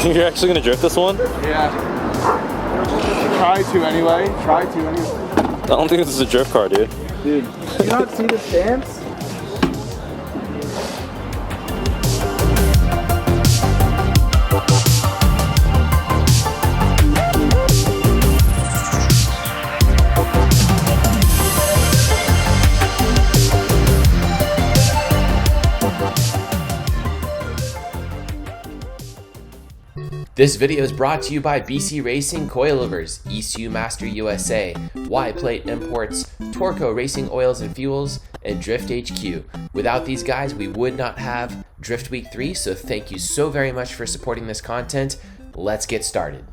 You're actually gonna drift this one? Yeah. Try to anyway. I don't think this is a drift car, dude. Dude, do you not see the stance? This video is brought to you by BC Racing Coilovers, ECU Master USA, Y-Plate Imports, Torco Racing Oils and Fuels, and Drift HQ. Without these guys, we would not have Drift Week 3, so thank you so very much for supporting this content. Let's get started.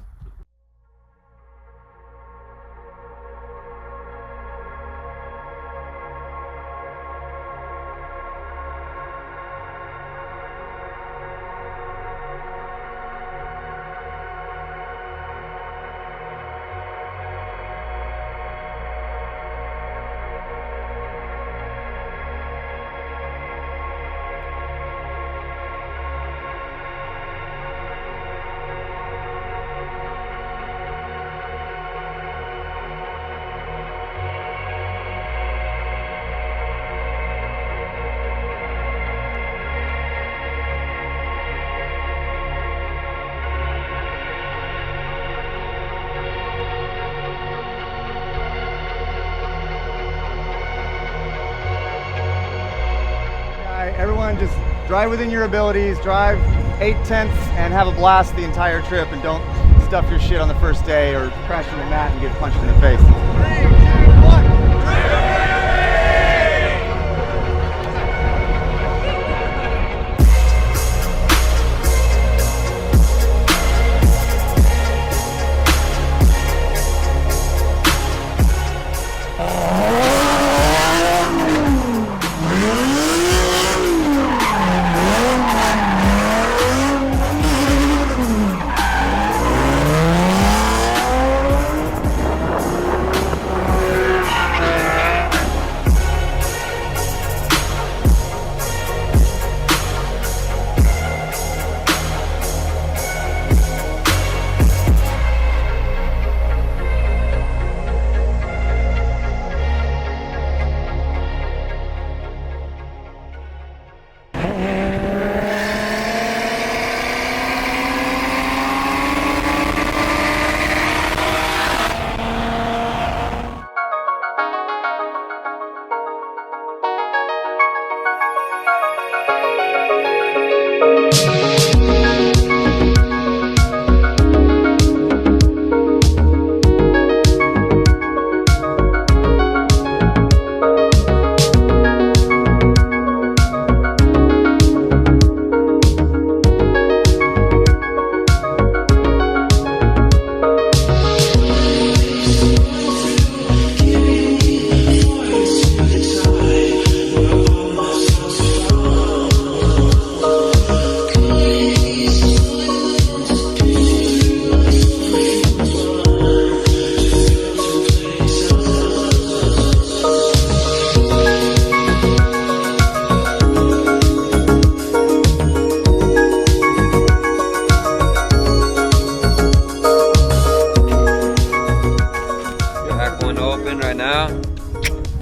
Everyone just drive within your abilities, drive 8/10 and have a blast the entire trip, and don't stuff your shit on the first day or crash into the mat and get punched in the face. 3, 2, 1.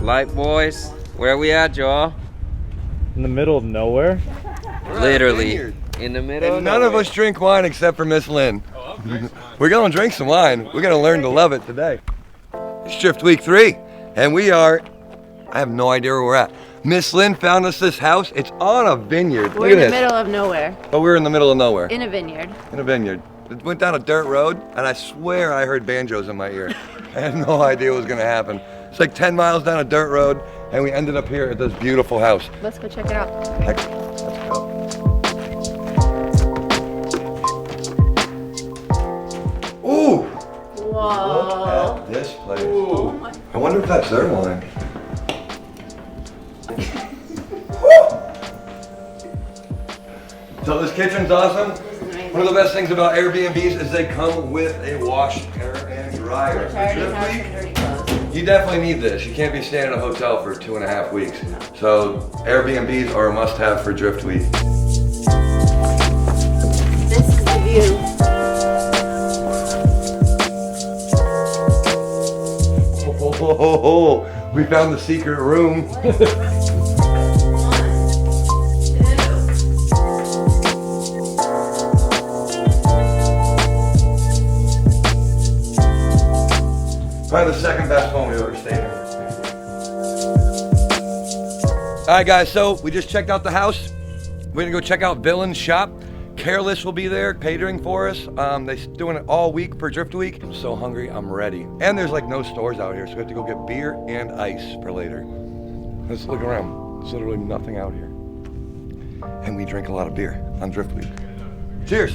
Light boys, where are we at, Joel? In the middle of nowhere? Literally in the middle. And none of us drink wine except for Miss Lynn. We're gonna drink some wine. We're gonna learn to love it today. It's Drift Week 3, and we are, I have no idea where we're at. Miss Lynn found us this house. It's on a vineyard. We're in the middle of nowhere. But we're in the middle of nowhere. In a vineyard. In a vineyard. It went down a dirt road, and I swear I heard banjos in my ear. I had no idea what was gonna happen. It's like 10 miles down a dirt road, and we ended up here at this beautiful house. Let's go check it out. Heck, let's go. Ooh! Whoa. Look at this place. Ooh. I wonder if that's their wine. So this kitchen's awesome. One of the best things about Airbnbs is they come with a wash, air, and dryer. You definitely need this. You can't be staying in a hotel for 2.5 weeks. So Airbnbs are a must-have for Drift Week. This is the view. found the secret room. Probably the second best home we've ever stayed in. All right, guys, so we just checked out the house. We're gonna go check out Villain's shop. Careless will be there catering for us. They're doing it all week for Drift Week. I'm so hungry, I'm ready. And there's like no stores out here, so we have to go get beer and ice for later. Let's look around. There's literally nothing out here. And we drink a lot of beer on Drift Week. Cheers.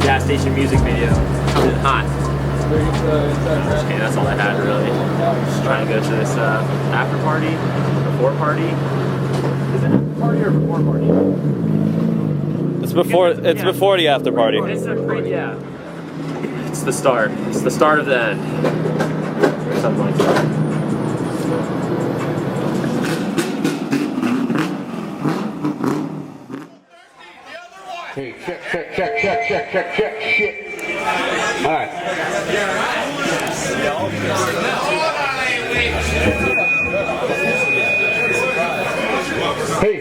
Gas station music video coming in hot. Okay, that's all I had really. Just trying to go to this after party, before party. Is it after party or before party? It's before the after party. It's yeah. It's the start. It's the start of the end. Or something like that. Hey, check, shit. All right. Hey.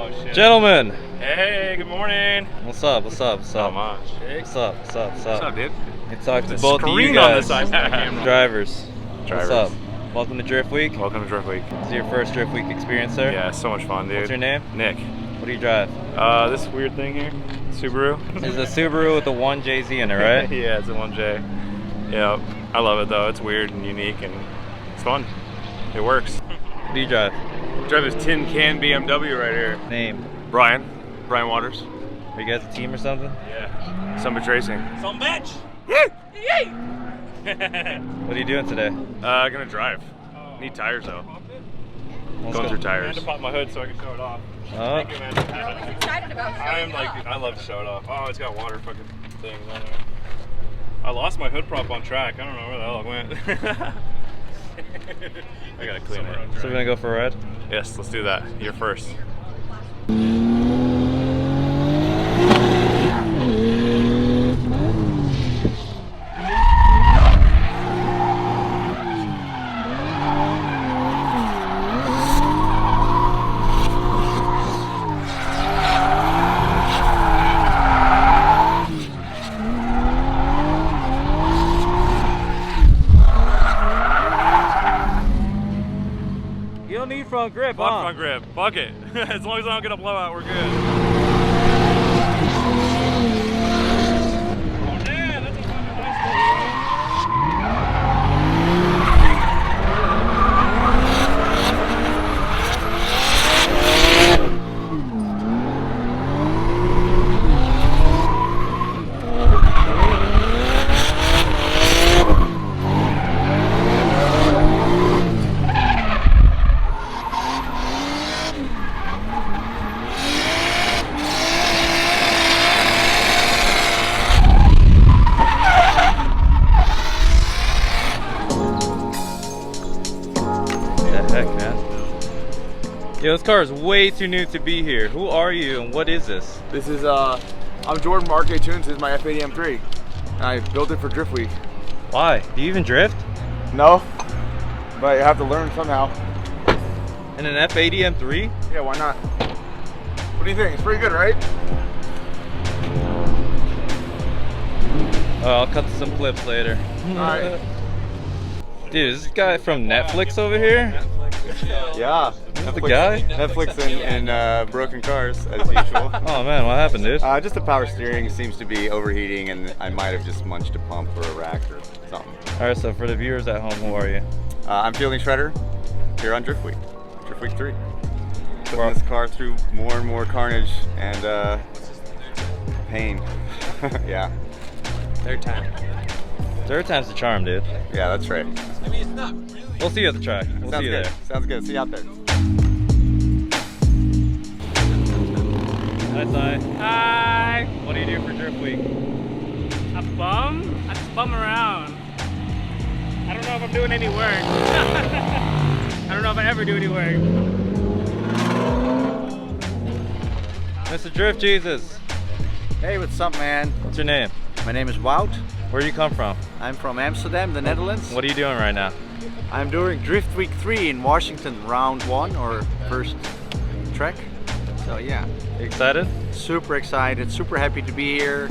Oh shit. Gentlemen. Hey, good morning. What's up? What's up? What's up? Not much. What's up? What's up? What's up? What's up, dude? You talk to The both of you screen on guys. this iPad camera. Drivers. Drivers. What's up? Welcome to Drift Week. Welcome to Drift Week. This is your first Drift Week experience, sir? Yeah, so much fun, dude. What's your name? Nick. What do you drive? This weird thing here, Subaru. It's a Subaru with the 1JZ in it, right? Yeah, it's a 1J. Yeah, I love it though. It's weird and unique and it's fun. It works. What do you drive? Drive this tin can BMW right here. Name? Brian Waters. Are you guys a team or something? Yeah. Summit Racing. Some bitch! What are you doing today? Gonna drive. Need tires though. Let's Going go. through I had tires. to pop my hood so I can show it off. Oh. Thank you, man. Excited about I'm like, I love to show it off. Oh, it's got water fucking things on it. I lost my hood prop on track. I don't know where the hell it went. I gotta clean it. So we're gonna go for a ride? Yes, let's do that. You're first. You don't need front grip, Fuck front grip. Fuck it. As long as I don't get a blowout, we're good. Oh, man, that's a fucking nice The heck, man? Yo, this car is way too new to be here. Who are you and what is this? This is, I'm Jordan from RK Tunes. This is my F80 M3. I built it for Drift Week. Why? Do you even drift? No, but you have to learn somehow. In an F80 M3? Yeah, why not? What do you think? It's pretty good, right? Oh, I'll cut some clips later. Alright. Dude, is this guy from Netflix over here? Yeah. That's the guy? Netflix and broken cars, as usual. Oh man, what happened, dude? Just the power steering seems to be overheating, and I might have just munched a pump or a rack or something. Alright, so for the viewers at home, who are you? I'm Fielding Shredder here on Drift Week 3. Putting Wow. this car through more and more carnage and pain. Yeah. Third time's the charm, dude. Yeah, that's right. We'll see you at the track. We'll Sounds see you good. there. Sounds good. See you out there. Hi, Ty. Hi! What do you do for Drift Week? A bum? I just bum around. I don't know if I'm doing any work. I don't know if I ever do any work. Mr. Drift Jesus. Hey, what's up, man? What's your name? My name is Wout. Where do you come from? I'm from Amsterdam, the Netherlands. What are you doing right now? I'm doing Drift Week 3 in Washington, round 1 or first track. So yeah, You excited? super excited, super happy to be here.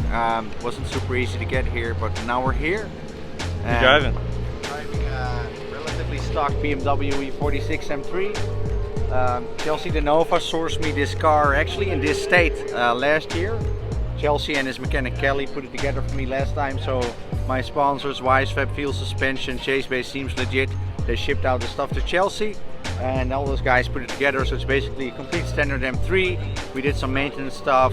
Wasn't super easy to get here, but now we're here. You driving? Driving a relatively stock BMW E46 M3. Chelsea De Nova sourced me this car actually in this state last year. Chelsea and his mechanic Kelly put it together for me last time, so my sponsors, Wisefab, Fuel Suspension, Chase Base Seems Legit, they shipped out the stuff to Chelsea and all those guys put it together, so it's basically a complete standard M3. We did some maintenance stuff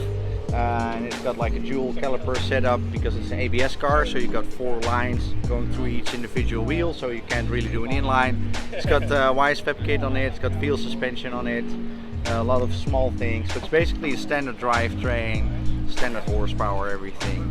and it's got like a dual caliper setup because it's an ABS car, so you got 4 lines going through each individual wheel, so you can't really do an inline. It's got Wisefab kit on it, it's got Fuel Suspension on it, a lot of small things, but it's basically a standard drivetrain, standard horsepower, everything.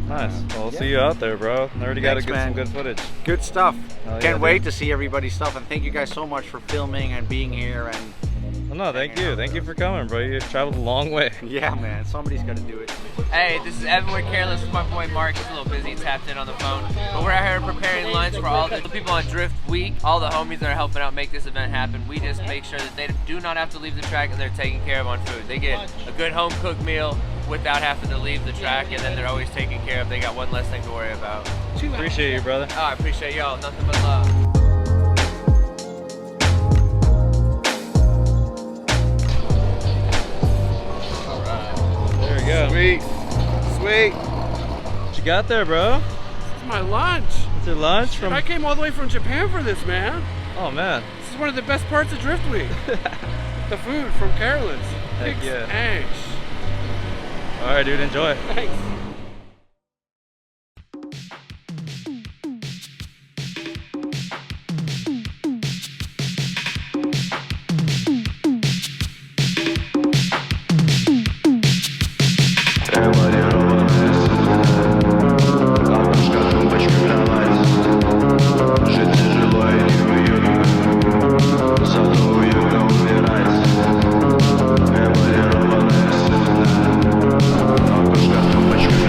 Nice. Well, we'll see you out there, bro. I already got to Thanks, get man. some good footage. Good stuff. Hell yeah, Can't wait dude. to see everybody's stuff, and thank you guys so much for filming and being here, and Well, no, thank you. Thank you for coming, bro. You traveled a long way. Yeah, man. Somebody's got to do it. Hey, this is Evan with Careless with my boy Mark. He's a little busy, tapped in on the phone. But we're out here preparing lunch for all the people on Drift Week, all the homies that are helping out make this event happen. We just make sure that they do not have to leave the track and they're taken care of on food. They get a good home cooked meal without having to leave the track, and then they're always taken care of. They got one less thing to worry about. Appreciate you, brother. Oh, I appreciate y'all. Nothing but love. There we go. Sweet. Sweet. What you got there, bro? It's my lunch. It's your lunch from... I came all the way from Japan for this, man. Oh, man. This is one of the best parts of Drift Week. The food from Carolyn's. Heck Pigs, yeah. eggs. All right, dude, enjoy. Thanks. Бабушка, трубочка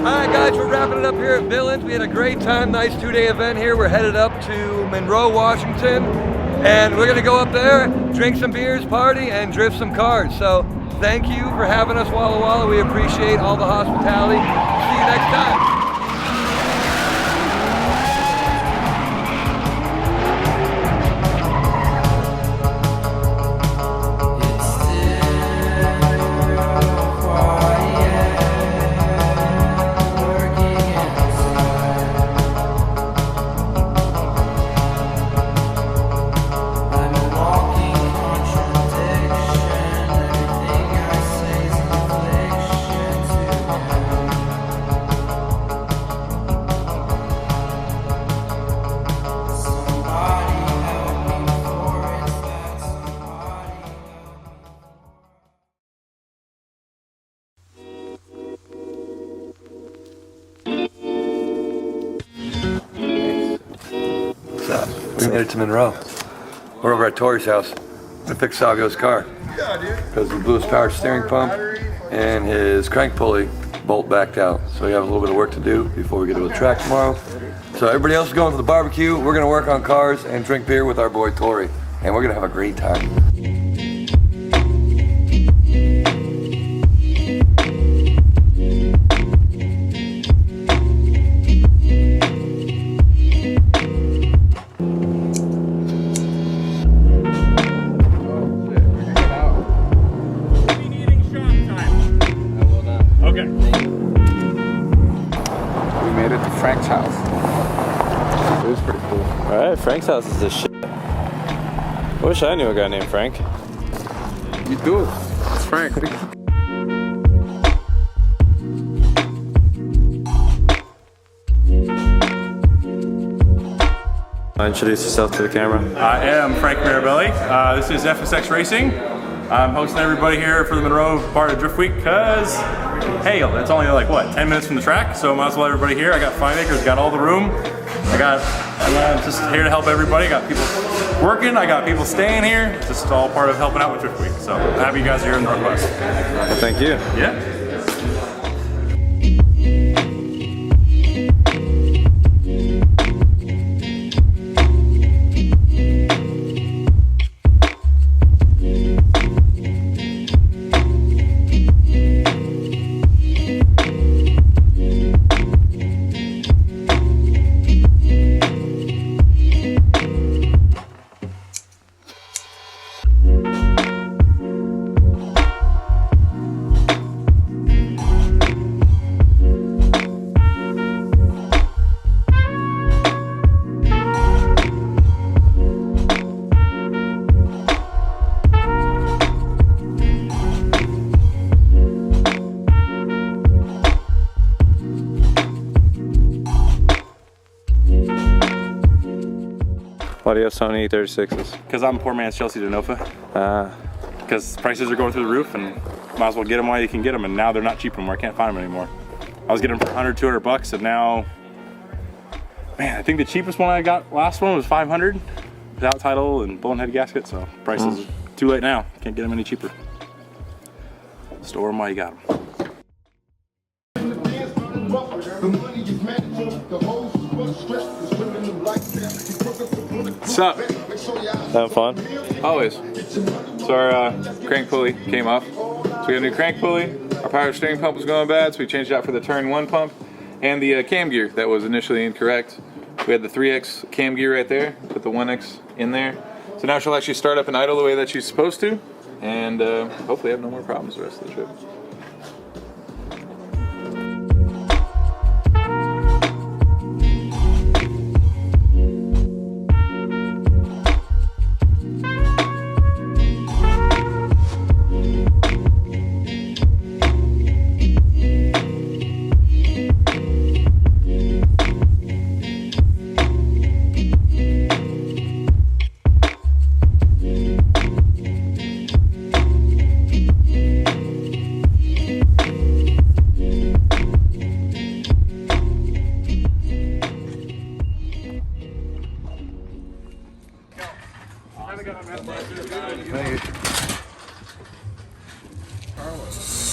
Alright guys, we're wrapping it up here at Billings. We had a great time, nice 2-day event here. We're headed up to Monroe, Washington, and we're gonna go up there, drink some beers, party, and drift some cars. So thank you for having us, Walla Walla. We appreciate all the hospitality. See you next time. We made it to Monroe. We're over at Tori's house to fix Salgo's car. Yeah, dude. Because he blew his power steering pump and his crank pulley bolt backed out. So we have a little bit of work to do before we get to the track tomorrow. So everybody else is going to the barbecue. We're gonna work on cars and drink beer with our boy Tori. And we're gonna have a great time. Frank's house. It was pretty cool. Alright, Frank's house is the shit. I wish I knew a guy named Frank. You do. It's Frank. Introduce yourself to the camera. I am Frank Mirabelli. This is FSX Racing. I'm hosting everybody here for the Monroe part of Drift Week because, hey, it's only like, what, 10 minutes from the track, so might as well everybody here. I got 5 acres, got all the room. I'm just here to help everybody. I got people working, I got people staying here. Just all part of helping out with Drift Week. So happy you guys are here in the Northwest. Well, thank you. Yeah. Why do you have so many 36s? Because I'm poor man's Chelsea DeNova. Because prices are going through the roof and might as well get them while you can get them, and now they're not cheap anymore. I can't find them anymore. I was getting them for 100, 200 bucks, and now, man, I think the cheapest one I got last one was 500 without title and bullet head gasket, so prices are too late now. Can't get them any cheaper. Store them while you got them. What's up? Having fun? Always. So our crank pulley came off. So we got a new crank pulley. Our power steering pump was going bad, so we changed it out for the turn 1 pump. And the cam gear that was initially incorrect. We had the 3X cam gear right there, put the 1X in there. So now she'll actually start up and idle the way that she's supposed to. And hopefully have no more problems the rest of the trip.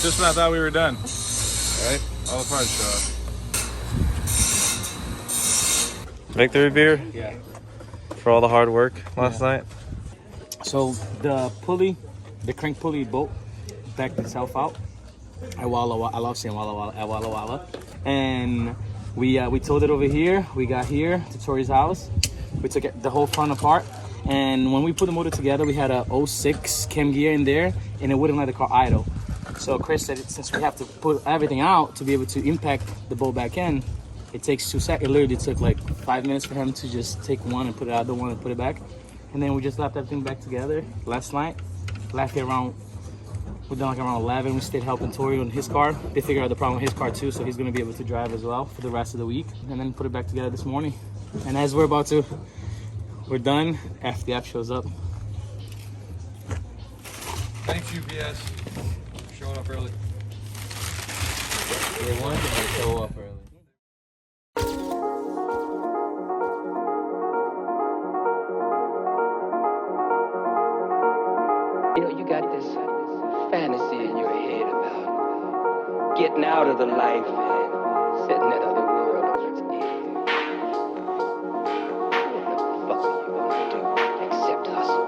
Just when I thought we were done. Right? All the parts show up. Victory beer? Yeah. For all the hard work last night? So the pulley, the crank pulley bolt backed itself out at Walla Walla. I love saying Walla Walla, at Walla Walla. And we towed it over here. We got here to Tori's house. We took the whole front apart. And when we put the motor together, we had a 06 cam gear in there, and it wouldn't let the car idle. So Chris said, since we have to put everything out to be able to impact the bolt back in, it takes 2 seconds. It literally took like 5 minutes for him to just take one and put it out, the one and put it back. And then we just left everything back together last night. Left it around, we're done like around 11. We stayed helping Tori on his car. They figured out the problem with his car too, so he's gonna be able to drive as well for the rest of the week. And then put it back together this morning. And as we're done, FDF shows up. Thanks, UPS. Showing up early. They wanted to show up early. You know, you got this fantasy in your head about getting out of the life and setting that other world on its head. What the fuck are you gonna do except hustle?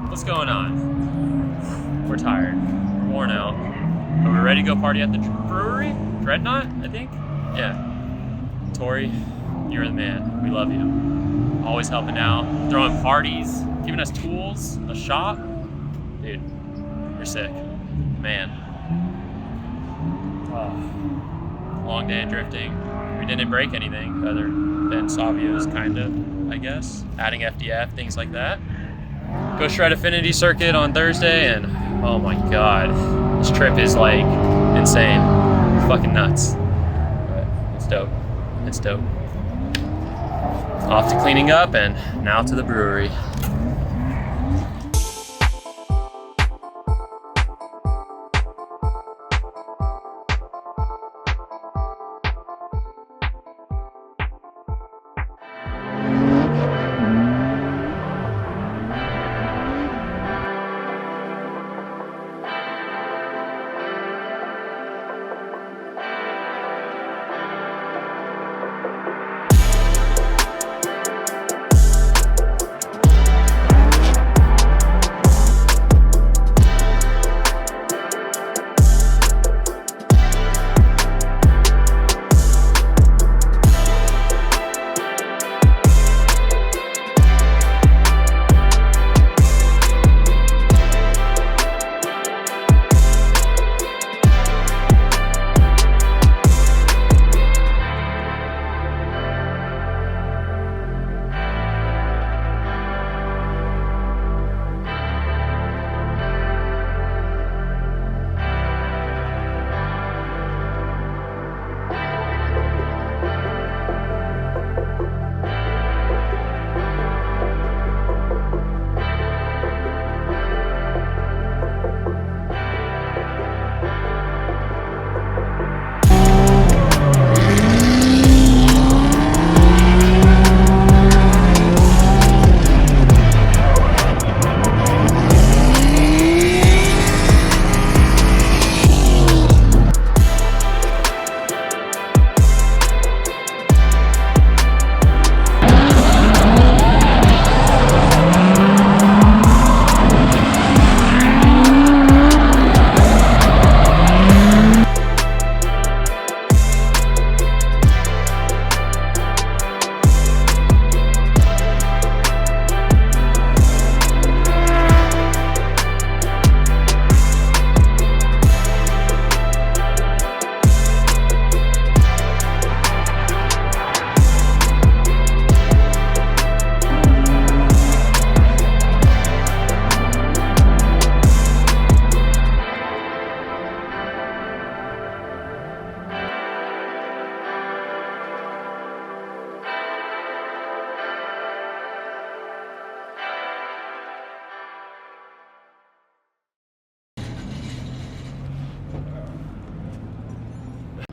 What's going on? We're tired. We're worn out. Are we ready to go party at the brewery? Dreadnought, I think? Yeah. Tori, you're the man. We love you. Always helping out, throwing parties, giving us tools, a shop. Dude, you're sick. Man. Oh. Long day of drifting. We didn't break anything other than Savio's kind of, I guess. Adding FDF, things like that. Go Shred Affinity Circuit on Thursday, and oh my god, this trip is like insane. Fucking nuts. But it's dope. It's dope. off to cleaning up and now to the brewery.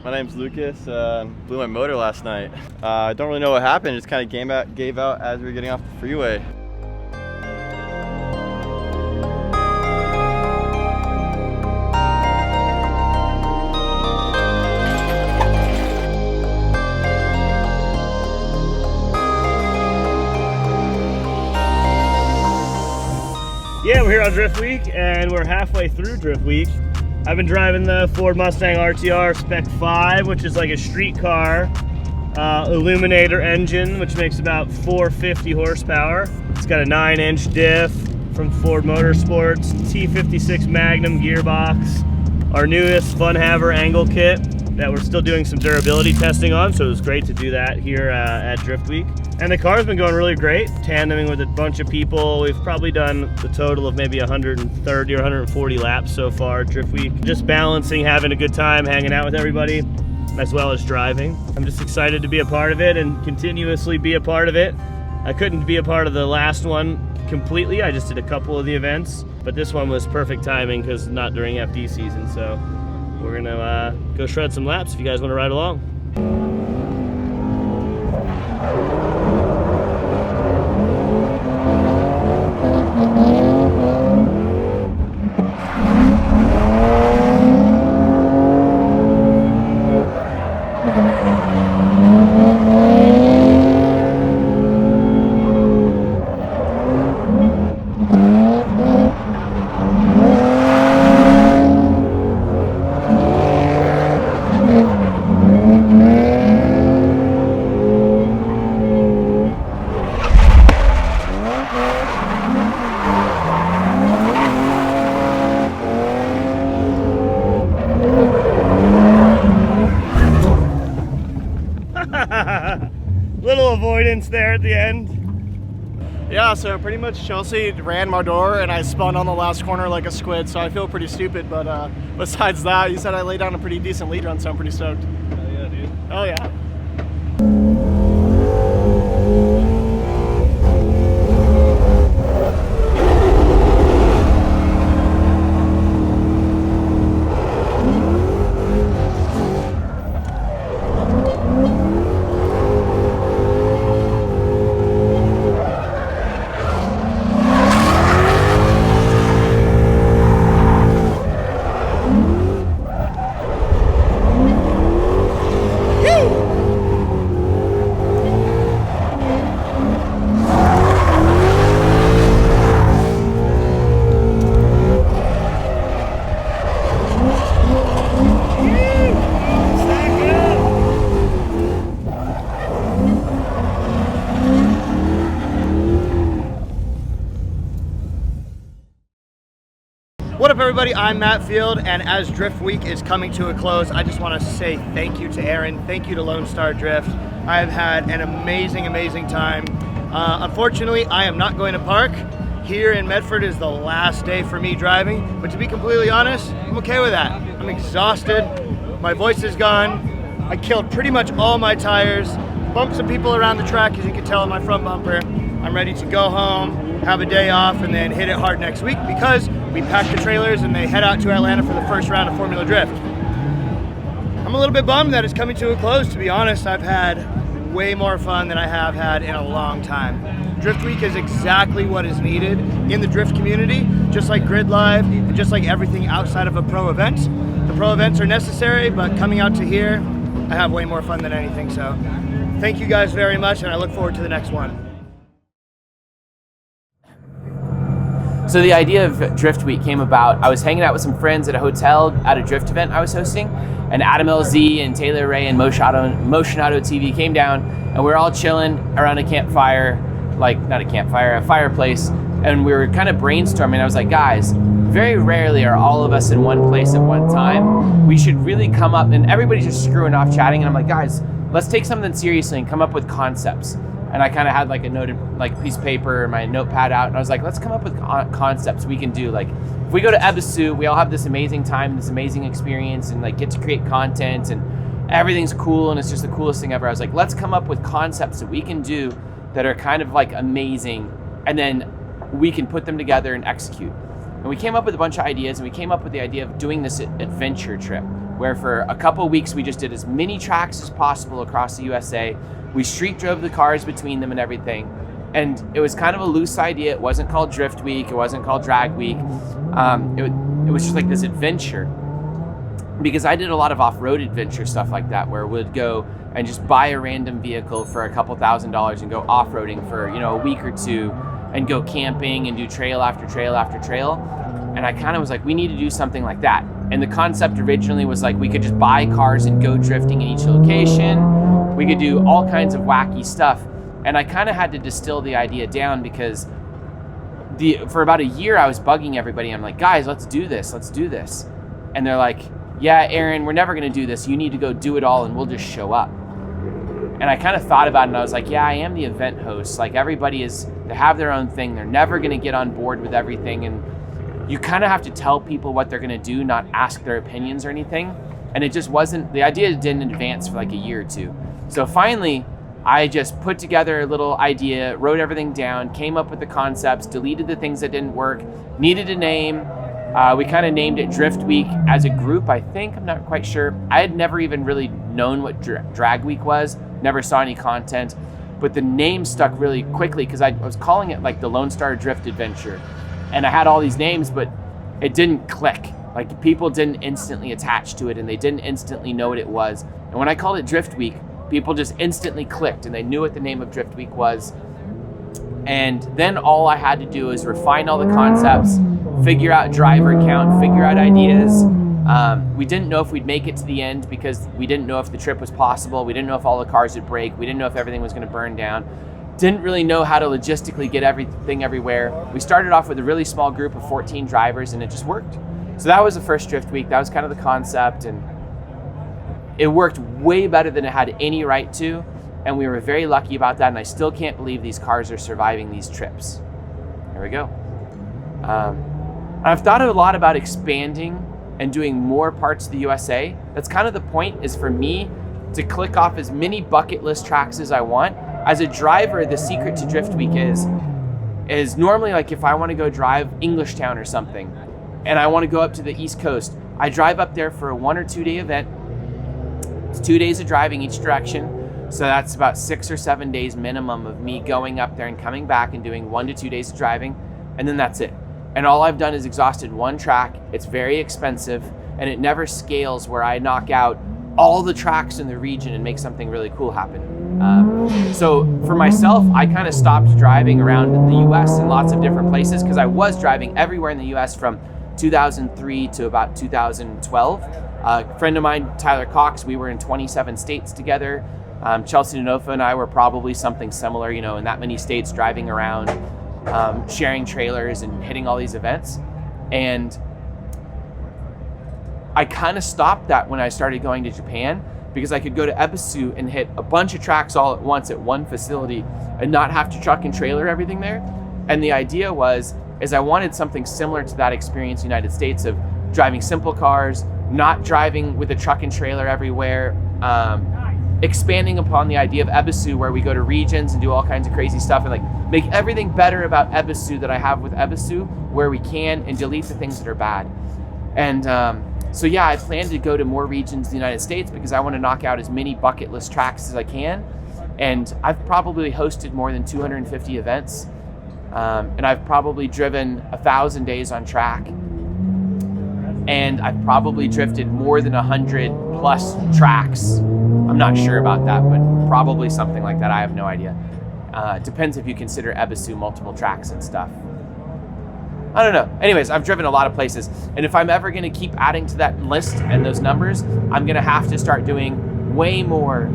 My name's Lucas. Blew my motor last night. I don't really know what happened. It just kind of gave out as we were getting off the freeway. Yeah, we're here on Drift Week, and we're halfway through Drift Week. I've been driving the Ford Mustang RTR Spec 5, which is like a street car, Illuminator engine, which makes about 450 horsepower. It's got a 9-inch diff from Ford Motorsports, T56 Magnum gearbox, our newest Fun Haver angle kit that we're still doing some durability testing on, so it was great to do that here at Drift Week. And the car's been going really great, tandeming with a bunch of people. We've probably done the total of maybe 130 or 140 laps so far at Drift Week. Just balancing, having a good time, hanging out with everybody, as well as driving. I'm just excited to be a part of it and continuously be a part of it. I couldn't be a part of the last one completely. I just did a couple of the events, but this one was perfect timing because not during FD season. So we're gonna go shred some laps if you guys want to ride along. Little avoidance there at the end. Yeah, so pretty much Chelsea ran my door and I spun on the last corner like a squid, so I feel pretty stupid, but besides that, you said I laid down a pretty decent lead run, so I'm pretty stoked. Oh yeah, dude. Oh yeah. everybody, I'm Matt Field, and as Drift Week is coming to a close, I just want to say thank you to Aaron, thank you to Lone Star Drift. I have had an amazing, amazing time. Unfortunately, I am not going to park. Here in Medford is the last day for me driving, but to be completely honest, I'm okay with that. I'm exhausted, my voice is gone, I killed pretty much all my tires, bumped some people around the track as you can tell in my front bumper. I'm ready to go home, have a day off, and then hit it hard next week because we packed the trailers and they head out to Atlanta for the first round of Formula Drift. I'm a little bit bummed that it's coming to a close, to be honest. I've had way more fun than I have had in a long time. Drift Week is exactly what is needed in the drift community, just like Grid Live and just like everything outside of a pro event. The pro events are necessary, but coming out to here, I have way more fun than anything. So thank you guys very much, and I look forward to the next one. So the idea of Drift Week came about. I was hanging out with some friends at a hotel at a drift event I was hosting, and Adam LZ and Taylor Ray and Motion Auto TV came down, and we were all chilling around a campfire, like not a campfire, a fireplace, and we were kind of brainstorming. I was like, guys, very rarely are all of us in one place at one time. We should really come up, and everybody's just screwing off chatting, and I'm like, guys, let's take something seriously and come up with concepts. And I kind of had like a noted like piece of paper, my notepad out, and I was like, let's come up with concepts we can do. Like, if we go to Ebisu, we all have this amazing time, this amazing experience, and like get to create content, and everything's cool, and it's just the coolest thing ever. I was like, let's come up with concepts that we can do that are kind of like amazing, and then we can put them together and execute. And we came up with a bunch of ideas, and we came up with the idea of doing this adventure trip, where for a couple of weeks we just did as many tracks as possible across the USA. We street drove the cars between them and everything. And it was kind of a loose idea. It wasn't called Drift Week. It wasn't called Drag Week. It was just like this adventure. Because I did a lot of off-road adventure stuff like that, where we'd go and just buy a random vehicle for a couple $1,000s and go off-roading for, a week or two, and go camping and do trail after trail after trail. And I kind of was like, we need to do something like that. And the concept originally was like, we could just buy cars and go drifting in each location. We could do all kinds of wacky stuff. And I kind of had to distill the idea down because for about a year I was bugging everybody. I'm like, guys, let's do this. And they're like, yeah, Aaron, we're never going to do this. You need to go do it all and we'll just show up. And I kind of thought about it, and I was like, yeah, I am the event host. Like, everybody they have their own thing. They're never going to get on board with everything. And you kind of have to tell people what they're going to do, not ask their opinions or anything. And it just wasn't, the idea didn't advance for like a year or two. So finally, I just put together a little idea, wrote everything down, came up with the concepts, deleted the things that didn't work, needed a name. We kind of named it Drift Week as a group, I think. I'm not quite sure. I had never even really known what Drag Week was, never saw any content, but the name stuck really quickly because I was calling it like the Lone Star Drift Adventure. And I had all these names, but it didn't click. Like, people didn't instantly attach to it, and they didn't instantly know what it was. And when I called it Drift Week, people just instantly clicked, and they knew what the name of Drift Week was. And then all I had to do was refine all the concepts, figure out driver count, figure out ideas. We didn't know if we'd make it to the end because we didn't know if the trip was possible. We didn't know if all the cars would break. We didn't know if everything was going to burn down. Didn't really know how to logistically get everything everywhere. We started off with a really small group of 14 drivers, and it just worked. So that was the first Drift Week. That was kind of the concept, and it worked way better than it had any right to, and we were very lucky about that, and I still can't believe these cars are surviving these trips. There we go. I've thought a lot about expanding and doing more parts of the USA. That's kind of the point, is for me to click off as many bucket list tracks as I want. As a driver, the secret to Drift Week is normally, like, if I want to go drive Englishtown or something, and I want to go up to the East Coast, I drive up there for a 1 or 2 day event. It's 2 days of driving each direction. So that's about 6 or 7 days minimum of me going up there and coming back and doing 1 to 2 days of driving. And then that's it. And all I've done is exhausted one track. It's very expensive, and it never scales where I knock out all the tracks in the region and make something really cool happen. So for myself, I kind of stopped driving around the US in lots of different places because I was driving everywhere in the US from 2003 to about 2012. A friend of mine, Tyler Cox, we were in 27 states together. Chelsea DeNova and I were probably something similar, in that many states, driving around, sharing trailers and hitting all these events. And I kind of stopped that when I started going to Japan, because I could go to Ebisu and hit a bunch of tracks all at once at one facility and not have to truck and trailer everything there. And the idea is I wanted something similar to that experience in the United States of driving simple cars, not driving with a truck and trailer everywhere, expanding upon the idea of Ebisu, where we go to regions and do all kinds of crazy stuff, and like make everything better about Ebisu that I have with Ebisu where we can, and delete the things that are bad. And so yeah, I plan to go to more regions in the United States because I want to knock out as many bucket list tracks as I can. And I've probably hosted more than 250 events. And I've probably driven 1,000 days on track. And I've probably drifted more than 100 plus tracks. I'm not sure about that, but probably something like that. I have no idea. Depends if you consider Ebisu multiple tracks and stuff. I don't know. Anyways, I've driven a lot of places. And if I'm ever going to keep adding to that list and those numbers, I'm going to have to start doing way more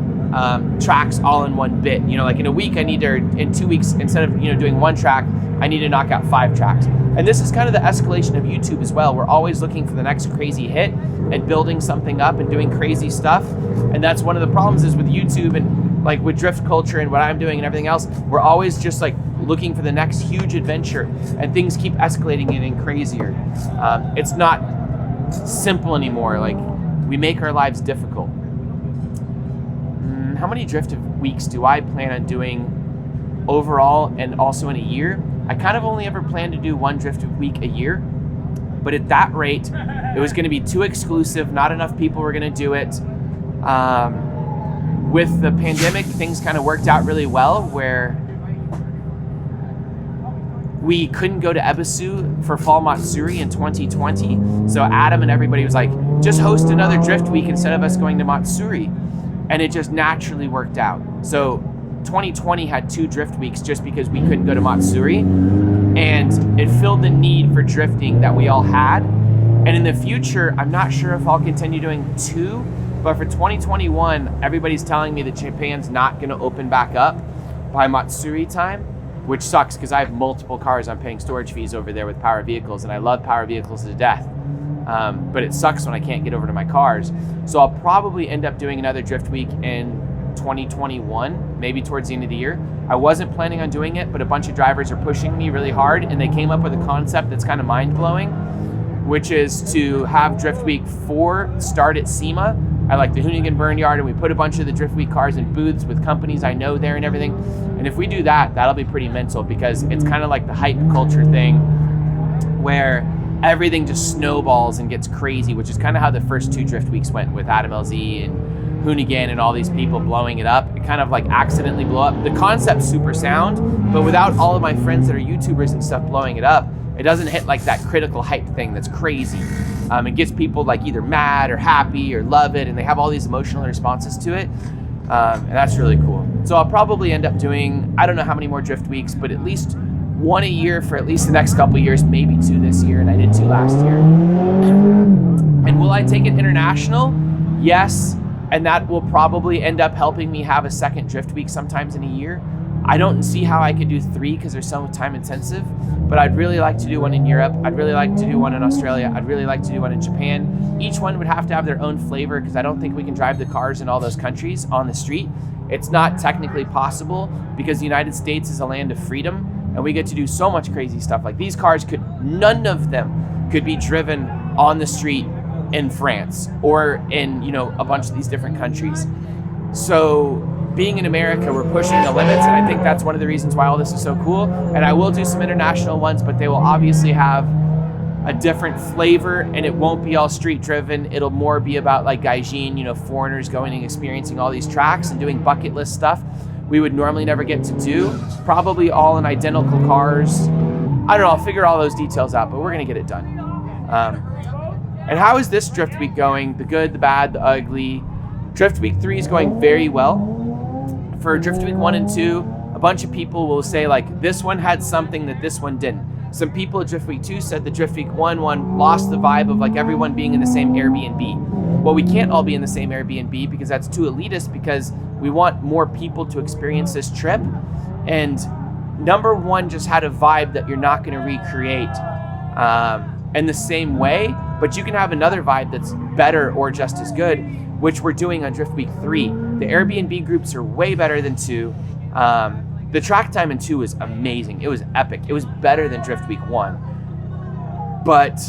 tracks all in one bit. You know, like in a week, in 2 weeks, instead of, doing one track, I need to knock out 5 tracks. And this is kind of the escalation of YouTube as well. We're always looking for the next crazy hit and building something up and doing crazy stuff. And that's one of the problems is with YouTube and like with drift culture and what I'm doing and everything else, we're always just like looking for the next huge adventure, and things keep escalating and getting crazier. It's not simple anymore. Like, we make our lives difficult. How many drift weeks do I plan on doing overall and also in a year? I kind of only ever planned to do 1 drift week a year, but at that rate, it was going to be too exclusive. Not enough people were going to do it. With the pandemic, things kind of worked out really well where we couldn't go to Ebisu for Fall Matsuri in 2020. So Adam and everybody was like, just host another drift week instead of us going to Matsuri. And it just naturally worked out. So 2020 had 2 drift weeks just because we couldn't go to Matsuri. And it filled the need for drifting that we all had. And in the future, I'm not sure if I'll continue doing 2, but for 2021, everybody's telling me that Japan's not gonna open back up by Matsuri time, which sucks because I have multiple cars I'm paying storage fees over there with Power Vehicles, and I love Power Vehicles to death. But it sucks when I can't get over to my cars. So I'll probably end up doing another drift week in 2021, maybe towards the end of the year. I wasn't planning on doing it, but a bunch of drivers are pushing me really hard, and they came up with a concept that's kind of mind-blowing, which is to have Drift Week 4 start at SEMA. I like the Hoonigan Burn Yard, and we put a bunch of the Drift Week cars in booths with companies I know there and everything. And if we do that, that'll be pretty mental, because it's kind of like the hype culture thing where everything just snowballs and gets crazy, which is kind of how the first 2 Drift Weeks went with Adam LZ and Hoonigan and all these people blowing it up. It kind of like accidentally blew up. The concept's super sound, but without all of my friends that are YouTubers and stuff blowing it up, it doesn't hit like that critical hype thing that's crazy. It gets people like either mad or happy or love it, and they have all these emotional responses to it. And that's really cool. So I'll probably end up doing, I don't know how many more Drift Weeks, but at least 1 a year for at least the next couple years, maybe 2 this year, and I did 2 last year. And will I take it international? Yes, and that will probably end up helping me have a second Drift Week sometimes in a year. I don't see how I could do 3 because they're so time intensive, but I'd really like to do 1 in Europe. I'd really like to do 1 in Australia. I'd really like to do 1 in Japan. Each one would have to have their own flavor, because I don't think we can drive the cars in all those countries on the street. It's not technically possible because the United States is a land of freedom, and we get to do so much crazy stuff. Like these cars none of them could be driven on the street in France or in, a bunch of these different countries. So being in America, we're pushing the limits, and I think that's one of the reasons why all this is so cool. And I will do some international ones, but they will obviously have a different flavor, and it won't be all street driven. It'll more be about like gaijin, foreigners going and experiencing all these tracks and doing bucket list stuff we would normally never get to do. Probably all in identical cars. I don't know, I'll figure all those details out, but we're gonna get it done. And how is this Drift Week going? The good, the bad, the ugly. Drift Week 3 is going very well. For Drift Week 1 and 2, a bunch of people will say like, this one had something that this one didn't. Some people at Drift Week 2 said the Drift Week 1 lost the vibe of like everyone being in the same Airbnb. Well, we can't all be in the same Airbnb because that's too elitist, because we want more people to experience this trip. And number 1 just had a vibe that you're not gonna recreate in the same way. but you can have another vibe that's better or just as good, which we're doing on Drift Week 3. The Airbnb groups are way better than 2. The track time in 2 was amazing. It was epic. It was better than Drift Week 1. But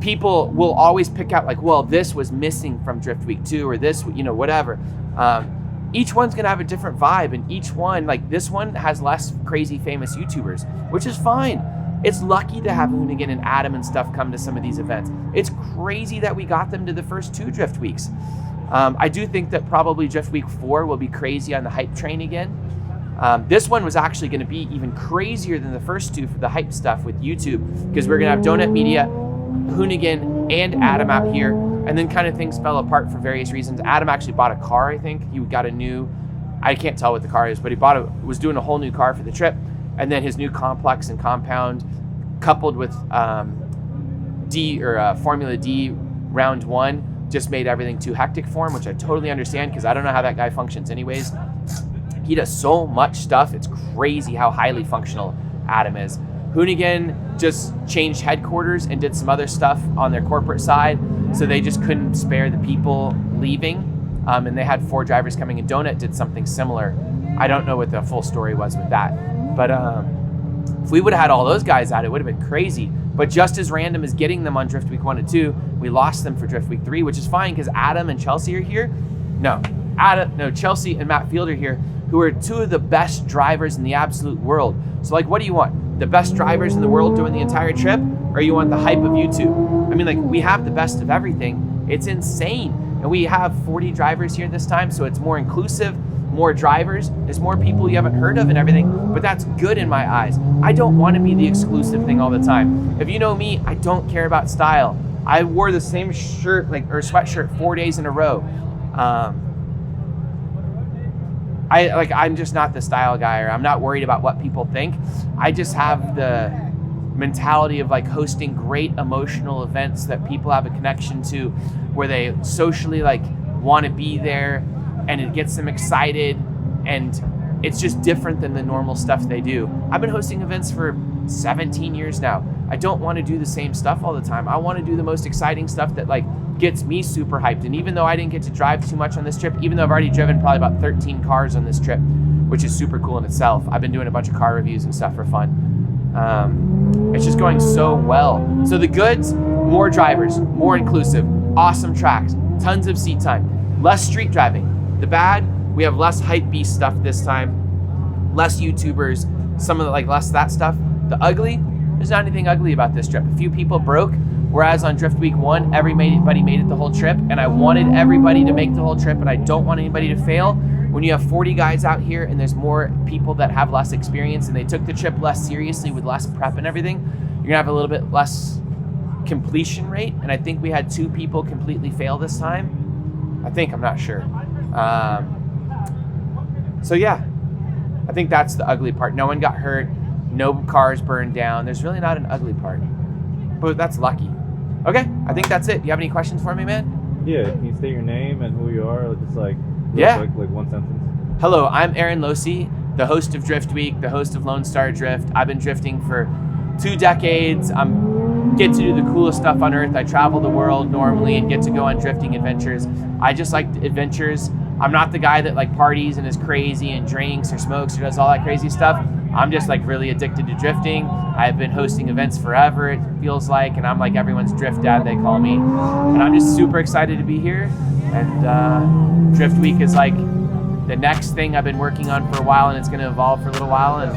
people will always pick out like, well, this was missing from Drift Week 2 or this, you know, whatever. Each one's gonna have a different vibe, and each one, like this one has less crazy famous YouTubers, which is fine. It's lucky to have Hoonigan and Adam and stuff come to some of these events. It's crazy that we got them to the first 2 Drift Weeks. I do think that probably Drift Week 4 will be crazy on the hype train again. This one was actually going to be even crazier than the first 2 for the hype stuff with YouTube, because we're going to have Donut Media, Hoonigan, and Adam out here, and then kind of things fell apart for various reasons. Adam actually bought a car, I think. He got a new, I can't tell what the car is, but he was doing a whole new car for the trip, and then his new complex and compound, coupled with Formula D round 1, just made everything too hectic for him, which I totally understand, because I don't know how that guy functions anyways. He does so much stuff. It's crazy how highly functional Adam is. Hoonigan just changed headquarters and did some other stuff on their corporate side, so they just couldn't spare the people leaving, and they had 4 drivers coming, and Donut did something similar. I don't know what the full story was with that, but if we would have had all those guys out, it would have been crazy. But just as random as getting them on Drift Week 1 and 2, we lost them for Drift Week 3, which is fine because Adam and Chelsea are here. Chelsea and Matt Field are here, who are 2 of the best drivers in the absolute world. So like, what do you want? The best drivers in the world doing the entire trip, or you want the hype of YouTube? I mean, like, we have the best of everything. It's insane. And we have 40 drivers here this time, so it's more inclusive, more drivers. There's more people you haven't heard of and everything, but that's good in my eyes. I don't want to be the exclusive thing all the time. If you know me, I don't care about style. I wore the same shirt, or sweatshirt 4 days in a row. I'm just not the style guy, or I'm not worried about what people think. I just have the mentality of like hosting great emotional events that people have a connection to, where they socially like want to be there, and it gets them excited, and it's just different than the normal stuff they do. I've been hosting events for 17 years now. I don't want to do the same stuff all the time. I want to do the most exciting stuff that like gets me super hyped. And even though I didn't get to drive too much on this trip, even though I've already driven probably about 13 cars on this trip, which is super cool in itself. I've been doing a bunch of car reviews and stuff for fun. It's just going so well. So the goods, more drivers, more inclusive, awesome tracks, tons of seat time, less street driving. The bad, we have less hype beast stuff this time, less YouTubers, some of the less of that stuff. The ugly, there's not anything ugly about this trip. A few people broke, whereas on Drift Week 1, everybody made it the whole trip, and I wanted everybody to make the whole trip, and I don't want anybody to fail. When you have 40 guys out here and there's more people that have less experience and they took the trip less seriously with less prep and everything, you're gonna have a little bit less completion rate. And I think we had 2 people completely fail this time. I'm not sure. So yeah, I think that's the ugly part. No one got hurt, no cars burned down. There's really not an ugly part, but that's lucky. Okay, I think that's it. Do you have any questions for me, man? Yeah, can you state your name and who you are? Just like one sentence. Hello, I'm Aaron Losey, the host of Drift Week, the host of Lone Star Drift. I've been drifting for 2 decades. I get to do the coolest stuff on earth. I travel the world normally and get to go on drifting adventures. I just like adventures. I'm not the guy that like parties and is crazy and drinks or smokes or does all that crazy stuff. I'm just like really addicted to drifting. I've been hosting events forever, it feels like, and I'm like everyone's drift dad, they call me. And I'm just super excited to be here. And Drift Week is like the next thing I've been working on for a while, and it's gonna evolve for a little while, and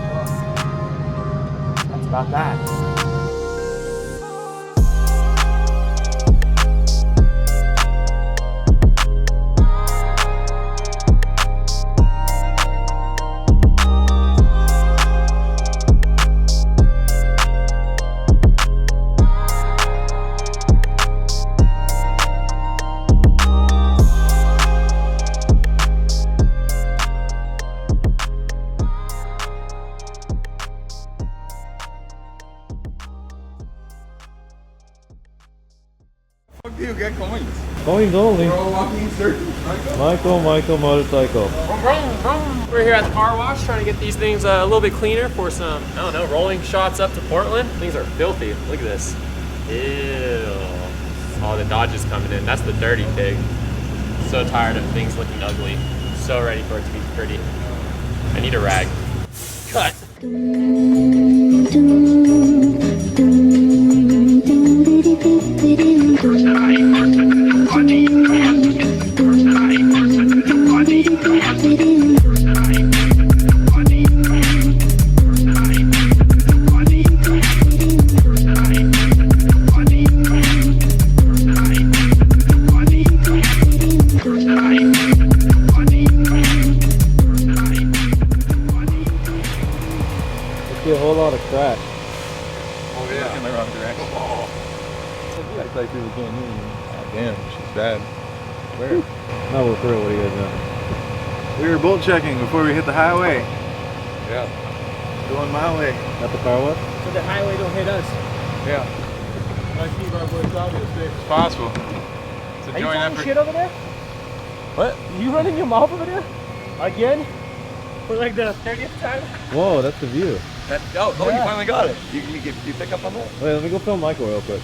that's about that. Do you get coins? Coins only. We're all walking in circles. Michael motorcycle. We're here at the car wash trying to get these things a little bit cleaner for some, rolling shots up to Portland. Things are filthy. Look at this. Ew. all the Dodges coming in. That's the dirty pig. So tired of things looking ugly. So ready for it to be pretty. I need a rag. Cut. A whole lot of crash. Oh yeah. In the wrong direction. Oh. Act like people can't hear you. God damn, she's bad. Where? No, we're through. What are you guys doing? We were bolt checking before we hit the highway. Yeah. Going my way. At the car what? So the highway don't hit us. Yeah. Let's keep our boys out as safe as possible. It's a Are you joint talking effort. shit over there? What? You running your mouth over there? Again? For like the 30th time? Whoa, that's the view. You finally got it. You pick up on that? Wait, let me go film Michael real quick.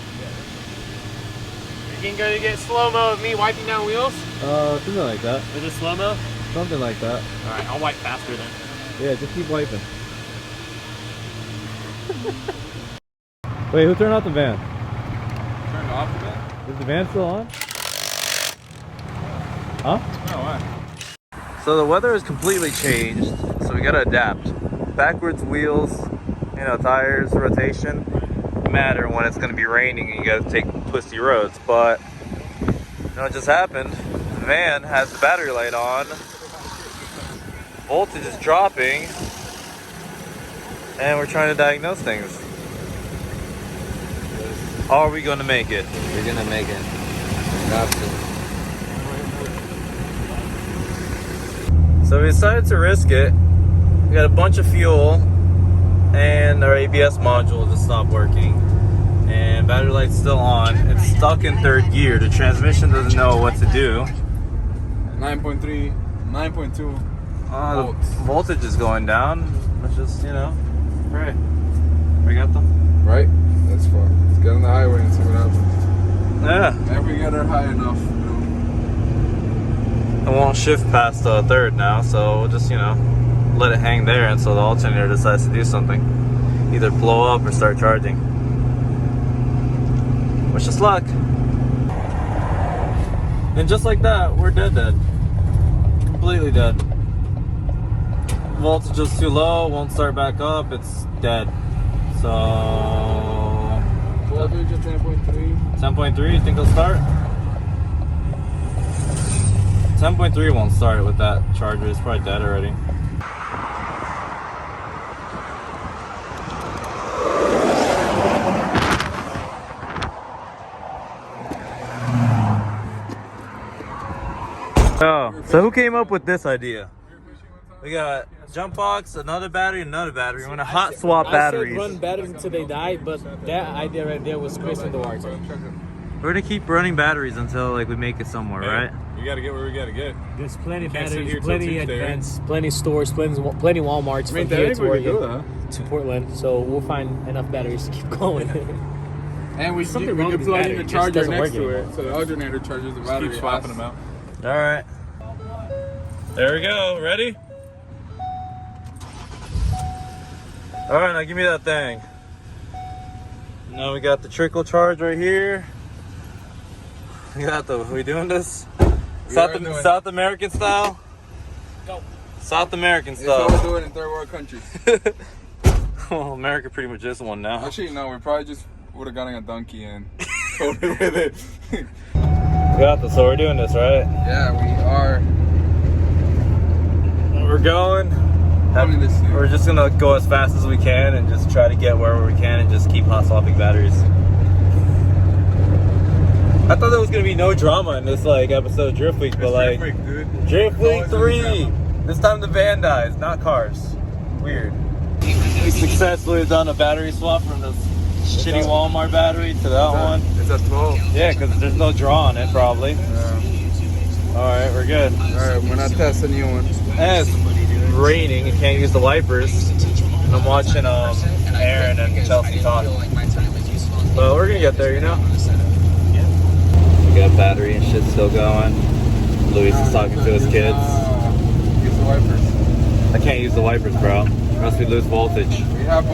You can go to get slow-mo of me wiping down wheels? Something like that. Is it slow-mo? Something like that. Alright, I'll wipe faster then. Yeah, just keep wiping. Wait, who turned off the van? Turned off the van? Is the van still on? Huh? No, why? So the weather has completely changed, so we gotta adapt. Backwards wheels, you know, tires, rotation matter when it's gonna be raining and you gotta take twisty roads. But you know what just happened? The van has the battery light on, voltage is dropping, and we're trying to diagnose things. Are we gonna make it? We're gonna make it. We have to. So we decided to risk it. We got a bunch of fuel and our ABS module just stopped working. And battery light's still on. It's stuck in third gear. The transmission doesn't know what to do. 9.3, 9.2. The voltage is going down. Let's just, you know, pray. We got them. Right? That's fine. Let's get on the highway and see what happens. Yeah. If we get her high enough, you know. It won't shift past third now, so we'll just, you know, let it hang there until the alternator decides to do something. Either blow up or start charging. Wish us luck. And just like that, we're dead. Completely dead. Voltage is too low, won't start back up, it's dead. So... Voltage at 10.3. 10.3, you think it'll start? 10.3 won't start with that charger, it's probably dead already. Oh, so who came up with this idea? We got jump box, another battery. We're gonna hot swap batteries. I said run batteries until they die, but that idea right there was Chris and Duarte. We're gonna keep running batteries until like we make it somewhere, right? We gotta get where we gotta get. There's plenty of Can't sit batteries, here till plenty Tuesday, events, plenty stores, plenty Walmarts I mean, from here technically we could do Oregon to Portland. So we'll find enough batteries to keep going. And we Something we wrong can with plug the in the battery, it just charger doesn't next work to anymore. it, so the alternator charges the battery. Keep swapping them out. All right. There we go. Ready? All right, now give me that thing. Now we got the trickle charge right here. We got the. Are we doing this? South American style. Go. South American It's style. how we do it in third world countries. Well, America pretty much is one now. Actually, no, we probably just would have gotten a donkey and toted with it. We got this. So we're doing this, right? Yeah, we are. We're going. This We're just gonna go as fast as we can and just try to get wherever we can and just keep hot swapping batteries. I thought there was gonna be no drama in this like episode of Drift Week, but like Drift Week 3. This time the van dies, not cars. Weird. We successfully done a battery swap from this shitty Walmart battery to that one. It's at 12. Yeah, because there's no draw on it probably. Alright, we're good. Alright, we're not testing a new one. And it's raining, you can't use the wipers. And I'm watching Aaron and Chelsea talk. But we're gonna get there, you know? Got battery and shit still going. Luis is talking to his kids. Use the wipers. I can't use the wipers, bro. Or else we lose voltage. We have.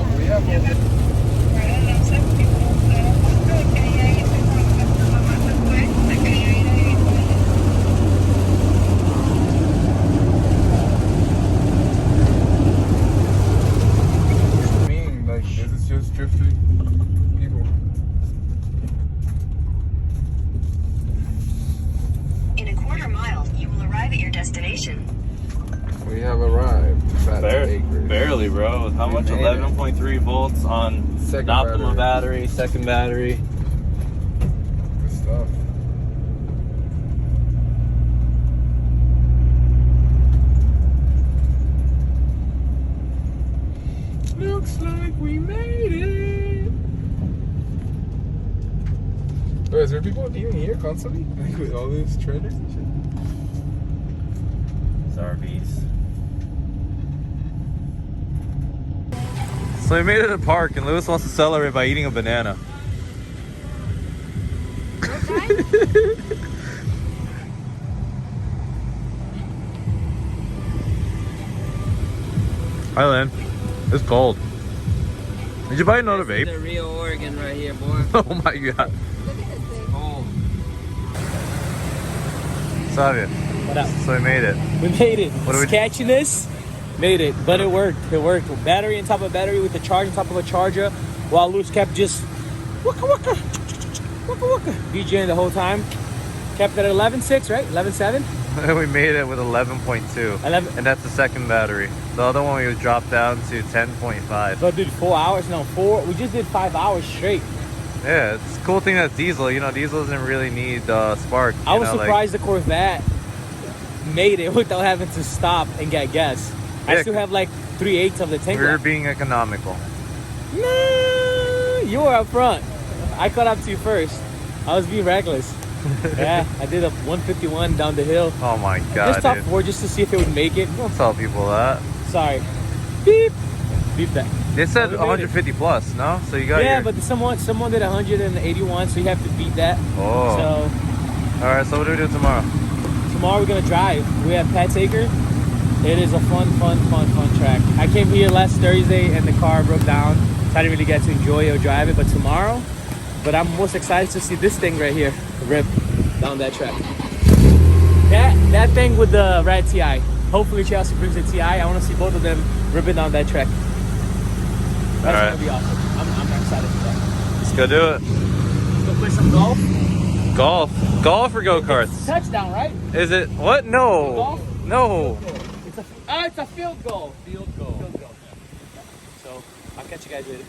Like, this is just drifting people. In a quarter mile, you will arrive at your destination. We have arrived. Barely, bro. How much? 11.3 volts on Second optimum battery, second battery. Good stuff. Looks like we made it. Oh, is there people even here constantly? Like with all these trailers and shit? It's RVs. So we made it to the park, and Lewis wants to celebrate by eating a banana. Hi, Lynn. It's cold. Did you buy another vape? The real Oregon right here, boy. Oh my god. Savia. What up? So we made it. We made it. What are we Sketchiness, made it, but it worked. It worked. Battery on top of battery with the charge on top of a charger, while Luis kept just waka waka, waka waka, DJing the whole time. Kept it at 11.6, right? 11.7. We made it with 11.2. 11. And that's the second battery. The other one we dropped down to 10.5. So dude, 4 hours? No, 4. We just did 5 hours straight. Yeah, it's a cool thing that's diesel. You know, diesel doesn't really need spark. I was surprised the Corvette made it without having to stop and get gas. I Yeah, still have like 3/8 of the tank We're left. being economical. No, you were up front. I caught up to you first. I was being reckless. Yeah, I did a 151 down the hill. Oh my god, Just top dude. 4 just to see if it would make it. Don't tell people that. Sorry. Beep. Beep that. They said We made 150 plus, no? So you got Yeah, your... but someone did 181, so you have to beat that. Oh. So Alright, so what do we do tomorrow? tomorrow we're gonna drive. We have Pat's Acre. It is a fun track. I came here last Thursday and the car broke down, so I didn't really get to enjoy it or drive it. But tomorrow, I'm most excited to see this thing right here rip down that track. That thing with the red TI. Hopefully Chelsea brings the TI. I want to see both of them ripping down that track. That's Alright. gonna be awesome. I'm excited for that. Let's go do it. Let's go play some golf. Golf or go-karts? Touchdown, right? Is it? What? No. Golf? No. It's a field goal. Field goal. So I'll catch you guys later.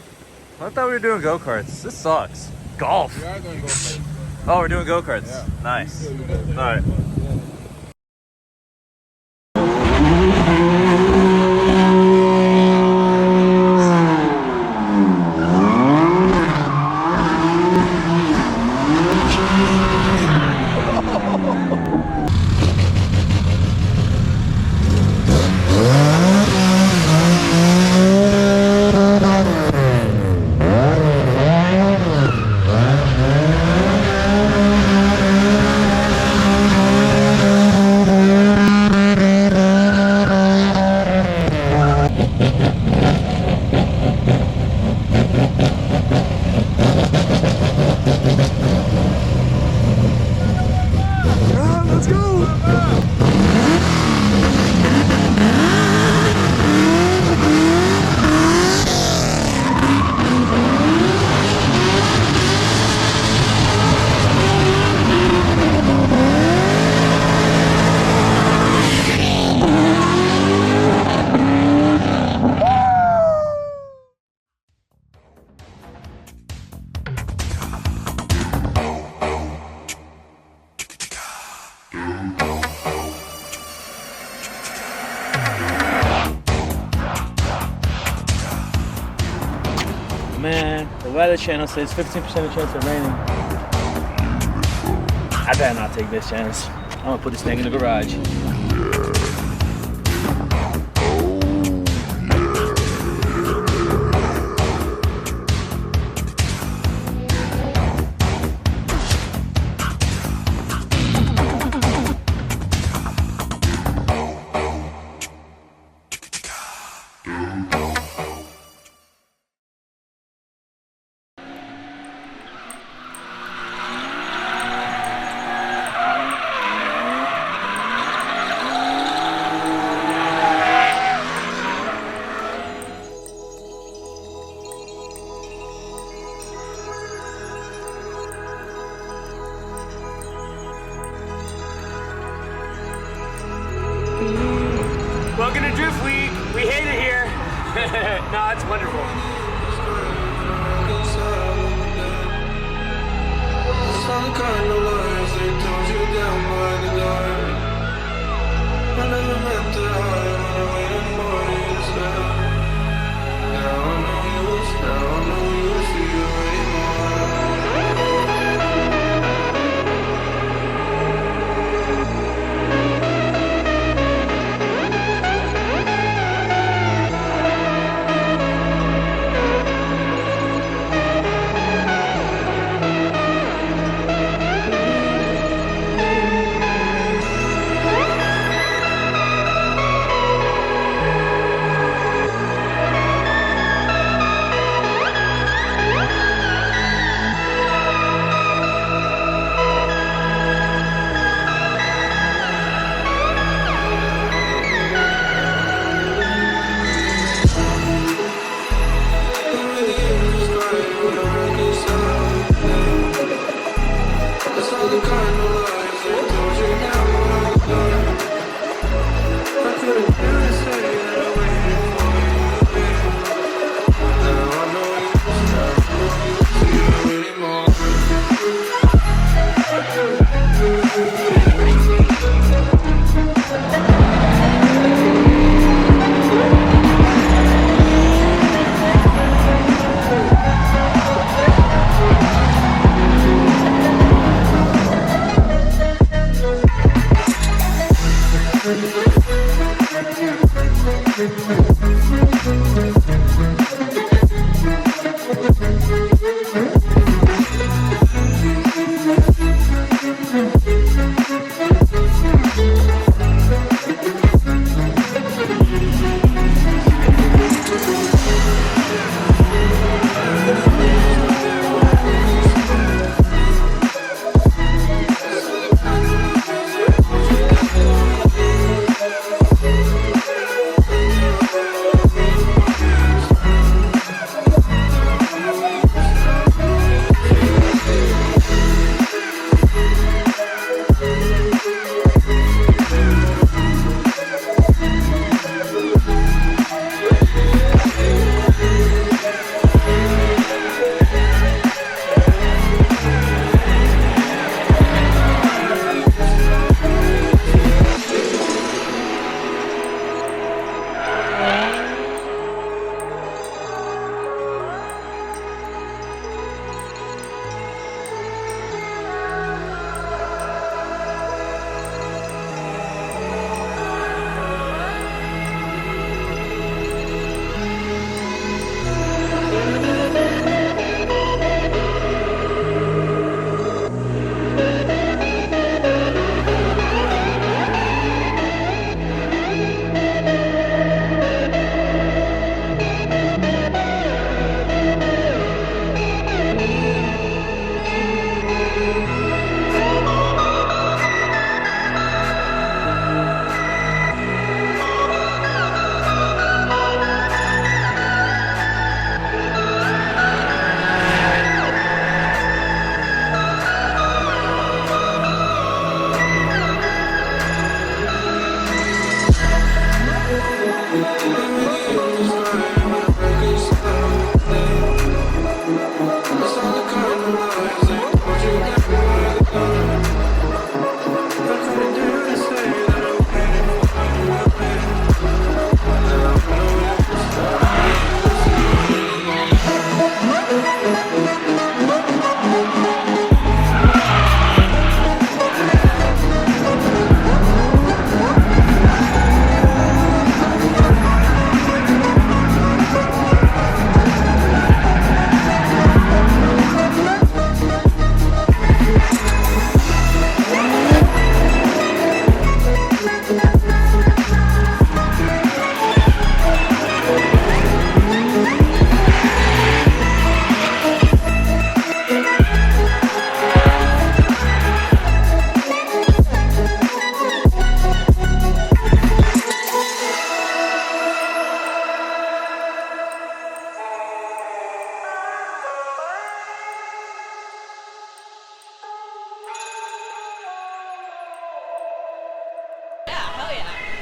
I thought we were doing go-karts. This sucks. Golf. We are going to go play. Oh, we're doing go-karts. Yeah. Nice. Alright. Man, the weather channel says 15% chance of raining. I better not take this chance. I'm gonna put this thing in the garage. Welcome to Drift Week. We hate it here. No, it's wonderful. Some kind of lies they told you down by the door. I never meant to hide what I'm waiting for you to say. Now I know you feel way more.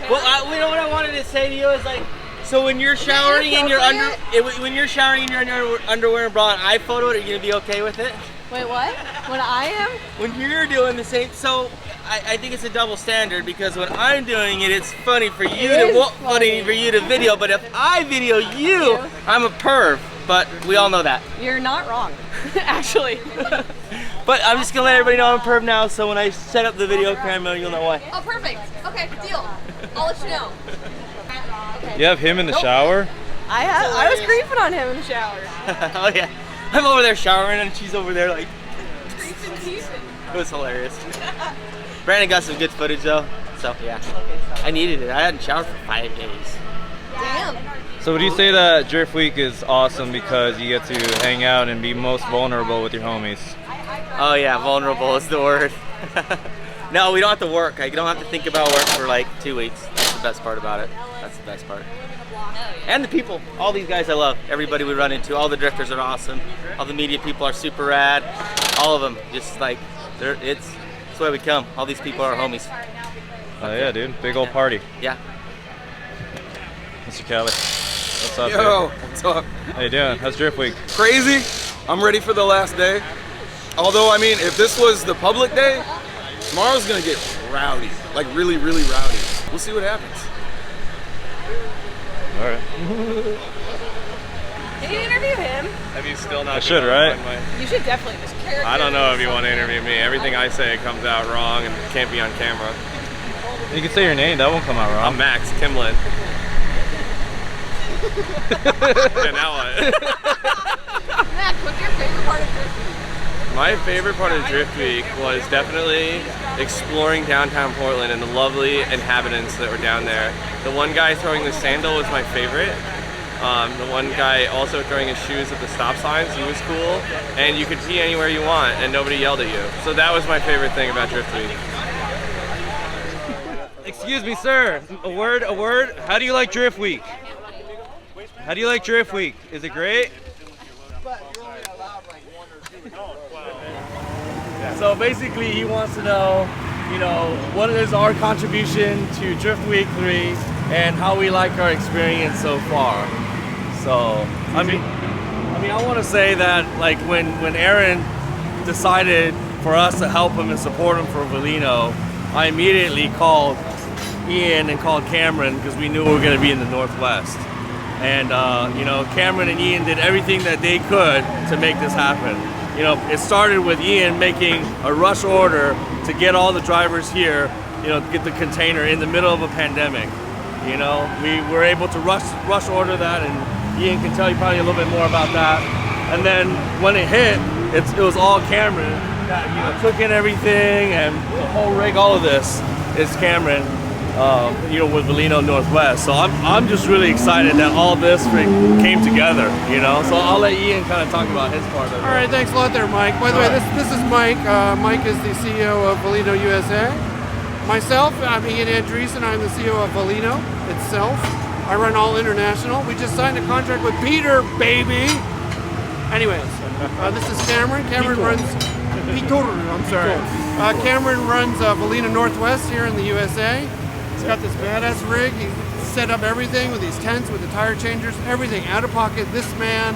Well, you know what I wanted to say to you is like, so when you're showering in your underwear and bra, and I photo it, are you gonna be okay with it? Wait, what? When I am? When you're doing the same, so I think it's a double standard because when I'm doing it, it's funny for you funny for you to video. But if I video you, I'm a perv. But we all know that. You're not wrong, actually. But I'm just gonna let everybody know I'm a perv now. So when I set up the video camera, you'll know why. Oh, perfect. Okay, deal. I'll let you know. You have him in the shower? I was creeping on him in the shower. Oh yeah. I'm over there showering and she's over there like. Creeping. It was hilarious. Brandon got some good footage though, so yeah. I needed it. I hadn't showered for 5 days. Damn. So would you say that Drift Week is awesome because you get to hang out and be most vulnerable with your homies? Oh yeah, vulnerable is the word. No, we don't have to work. I don't have to think about work for like 2 weeks. That's the best part about it. That's the best part. And the people, all these guys I love. Everybody we run into, all the drifters are awesome. All the media people are super rad. All of them, just like, it's the way we come. All these people are homies. Oh yeah, dude, big old party. Yeah. Mr. Kelly, what's up? Yo, dude? what's up? How you doing? How's Drift Week? Crazy. I'm ready for the last day. Although, I mean, if this was the public day, tomorrow's gonna get rowdy. Like really, really rowdy. We'll see what happens. All right. Can you interview him? Have you still not? I should, right? You should definitely just carry. I don't know if you want to interview me. Everything I say comes out wrong and can't be on camera. You can say your name. That won't come out wrong. I'm Max Kimlin. Yeah, now what? Max, what's your favorite part of Drift Week? My favorite part of Drift Week was definitely exploring downtown Portland and the lovely inhabitants that were down there. The one guy throwing the sandal was my favorite. The one guy also throwing his shoes at the stop signs, he was cool. And you could pee anywhere you want and nobody yelled at you. So that was my favorite thing about Drift Week. Excuse me, sir. A word. How do you like Drift Week? How do you like Drift Week? Is it great? So basically he wants to know, what is our contribution to Drift Week 3 and how we like our experience so far. So, I mean, I want to say that like when Aaron decided for us to help him and support him for Volino, I immediately called Ian and called Cameron because we knew we were going to be in the Northwest. And, Cameron and Ian did everything that they could to make this happen. It started with Ian making a rush order to get all the drivers here, to get the container in the middle of a pandemic. We were able to rush order that, and Ian can tell you probably a little bit more about that. And then when it hit, it was all Cameron that took in everything, and the whole rig, all of this is Cameron. With Volino Northwest. So I'm just really excited that all this came together, So I'll let Ian kind of talk about his part of it. All right, thanks a lot there, Mike. By the way, this is Mike. Mike is the CEO of Volino USA. Myself, I'm Ian Andreessen. I'm the CEO of Volino itself. I run all international. We just signed a contract with Peter, baby. Anyways, this is Cameron. Cameron runs Volino Northwest here in the USA. He's got this badass rig. He set up everything with these tents, with the tire changers, everything out of pocket. This man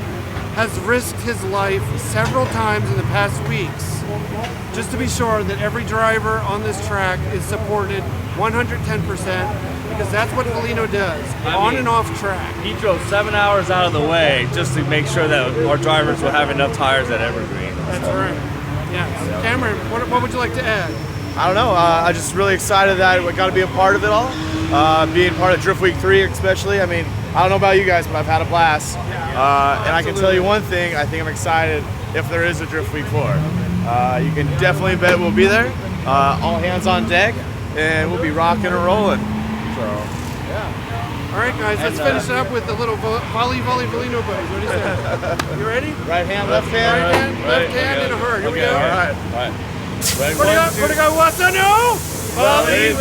has risked his life several times in the past weeks just to be sure that every driver on this track is supported 110%, because that's what Volino does, on and off track. He drove 7 hours out of the way just to make sure that our drivers will have enough tires at Evergreen. That's right. Yes. Cameron, what would you like to add? I don't know. I'm just really excited that we got to be a part of it all. Being part of Drift Week 3 especially. I mean, I don't know about you guys, but I've had a blast. And I can tell you one thing, I think I'm excited if there is a Drift Week 4. You can definitely bet we'll be there. All hands on deck, and we'll be rocking and rolling. So, yeah. All right, guys, let's finish it up with a little volley Volino buddies. What do you say? You ready? Right hand, left hand. Right hand, left hand, in a hurry. Here we go. All right. What do you got, what's the new? Volley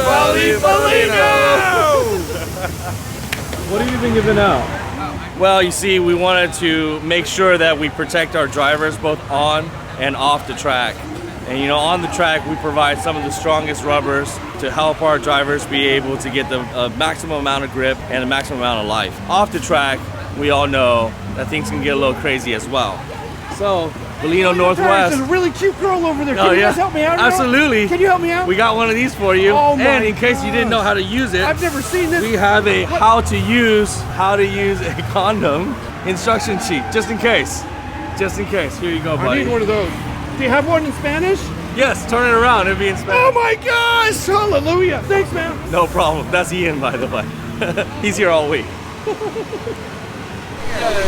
Volino! What have you been giving out? Well, you see, we wanted to make sure that we protect our drivers both on and off the track. And you know, on the track, we provide some of the strongest rubbers to help our drivers be able to get the maximum amount of grip and the maximum amount of life. Off the track, we all know that things can get a little crazy as well. So, Bellino Northwest. There's a really cute girl over there. Oh, Can you yeah. guys help me out? Absolutely. Can you help me out? We got one of these for you. Oh my and in case you didn't know how to use it, I've never seen this. we have a how to use a condom instruction sheet, just in case. Just in case. Here you go, buddy. I need one of those. Do you have one in Spanish? Yes, turn it around. It'll be in Spanish. Oh my gosh! Hallelujah! Thanks, man. No problem. That's Ian, by the way. He's here all week.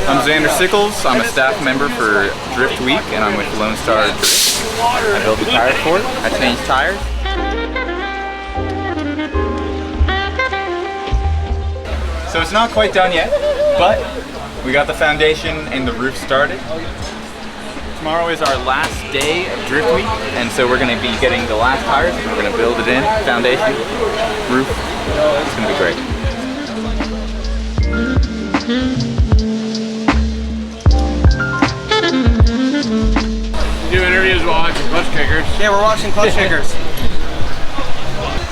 I'm Xander Sickles. I'm a staff member for Drift Week, and I'm with Lone Star Drift. I build the tire for it. I change tires. So it's not quite done yet, but we got the foundation and the roof started. Tomorrow is our last day of Drift Week, and so we're going to be getting the last tires. We're going to build it in, foundation, roof. It's going to be great. Do interviews while watching Clutch Kickers. Yeah, we're watching Clutch Kickers.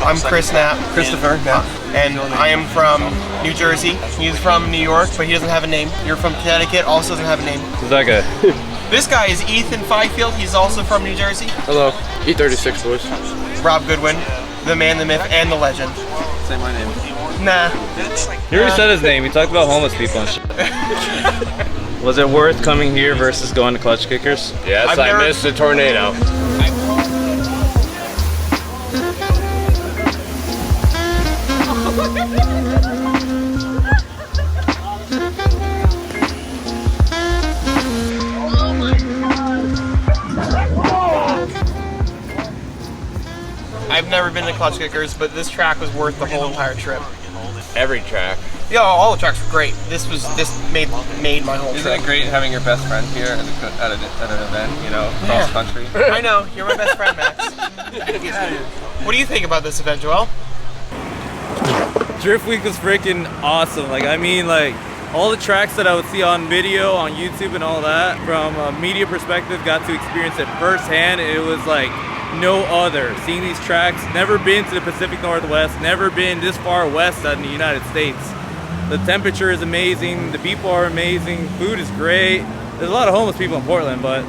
I'm Chris Knapp. Christopher Knapp. And I am from New Jersey. He's from New York, but he doesn't have a name. You're from Connecticut, also doesn't have a name. Who's that guy? This guy is Ethan Fifield. He's also from New Jersey. Hello. E36 boys. Rob Goodwin, the man, the myth, and the legend. Say my name. Nah. He already said his name. He talked about homeless people and shit. Was it worth coming here versus going to Clutch Kickers? Yes, I missed the tornado. I've never been to Clutch Kickers, but this track was worth the whole entire trip. Every track. Yeah, all the tracks were great. This made my whole Isn't trip. it great having your best friend here at an event, you know, cross country? I know, you're my best friend, Max. What do you think about this event, Joel? Drift Week was freaking awesome. Like, I mean, like, all the tracks that I would see on video, on YouTube and all that, from a media perspective, got to experience it firsthand. It was like no other. Seeing these tracks, never been to the Pacific Northwest, never been this far west in the United States. The temperature is amazing, the people are amazing, food is great. There's a lot of homeless people in Portland, but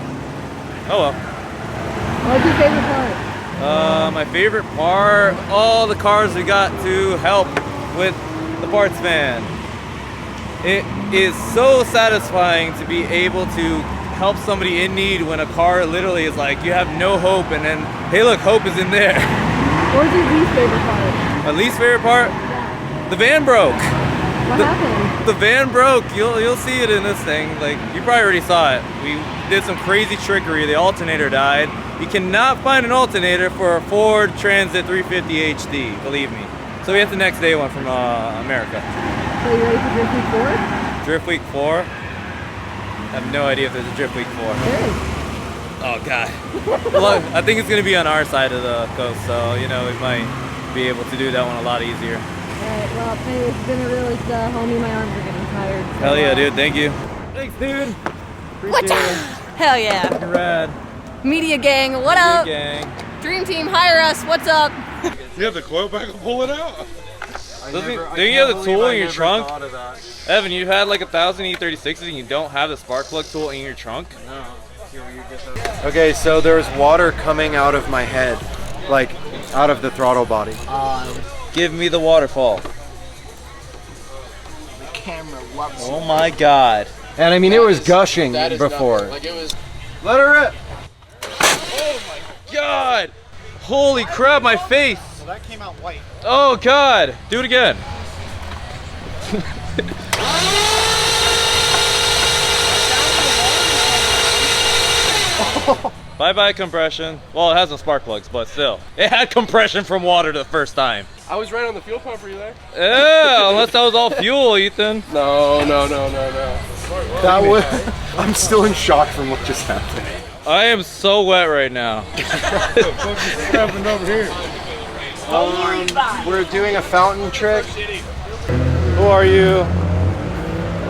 oh well. What's your favorite part? My favorite part, all the cars we got to help with the parts van. It is so satisfying to be able to help somebody in need when a car literally is like, you have no hope, and then, hey look, hope is in there. What was your least favorite part? My least favorite part? The van broke. What happened? The van broke. You'll see it in this thing. Like, you probably already saw it. We did some crazy trickery. The alternator died. You cannot find an alternator for a Ford Transit 350 HD, believe me. So we had the next day one from America. So you ready for Drift Week 4? Drift Week 4? I have no idea if there's a Drift Week 4. There is. Oh God. Well, I think it's gonna be on our side of the coast, so you know we might be able to do that one a lot easier. Alright, well, anyways, it's been a real homie. My arms are getting tired. So, Hell yeah, dude. Thank you. Thanks, dude. What's up? Hell yeah. You're rad. Media gang, what up? Gang. Dream Team, hire us. What's up? You have the coil pack and pull it out. Don't you have the tool in your trunk? Evan, you've had like 1,000 E36s and you don't have the spark plug tool in your trunk? No. Okay, so there's water coming out of my head, like out of the throttle body. Give me the waterfall. The camera loves it. Oh my God. And I mean, it was gushing before. Like it was. Let her rip. Oh my God. Holy crap, my face. Well, that came out white. Oh God. Do it again. Bye-bye compression. Well, it has no spark plugs, but still. It had compression from water the first time. I was right on the fuel pump. Were you there? Yeah, unless that was all fuel, Ethan. No. That was. I'm still in shock from what just happened. I am so wet right now. What's happened over here? We're doing a fountain trick. Who are you?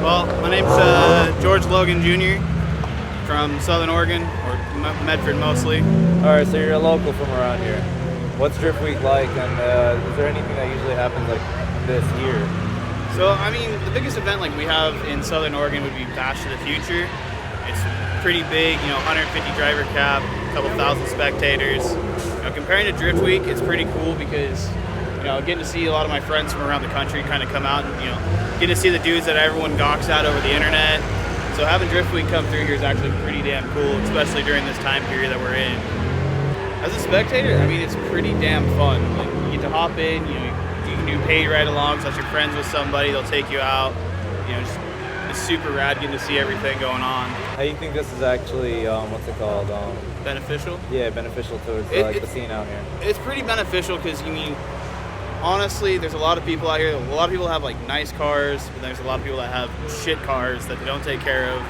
Well, my name's George Logan Jr. from Southern Oregon, or Medford mostly. All right, so you're a local from around here. What's Drift Week like, and is there anything that usually happens like this year? So, I mean, the biggest event like we have in Southern Oregon would be Bash to the Future. It's pretty big, 150 driver cap, a couple thousand spectators. Comparing to Drift Week, it's pretty cool because, getting to see a lot of my friends from around the country kind of come out and, getting to see the dudes that everyone gawks at over the internet. So having Drift Week come through here is actually pretty damn cool, especially during this time period that we're in. As a spectator, I mean, it's pretty damn fun. Like, you get to hop in, you can do paid ride-alongs, let your friends with somebody, they'll take you out. It's super rad getting to see everything going on. How do you think this is actually, what's it called? Beneficial? Yeah, beneficial towards the scene out here. It's pretty beneficial because, honestly, there's a lot of people out here. A lot of people have like nice cars, but there's a lot of people that have shit cars that they don't take care of.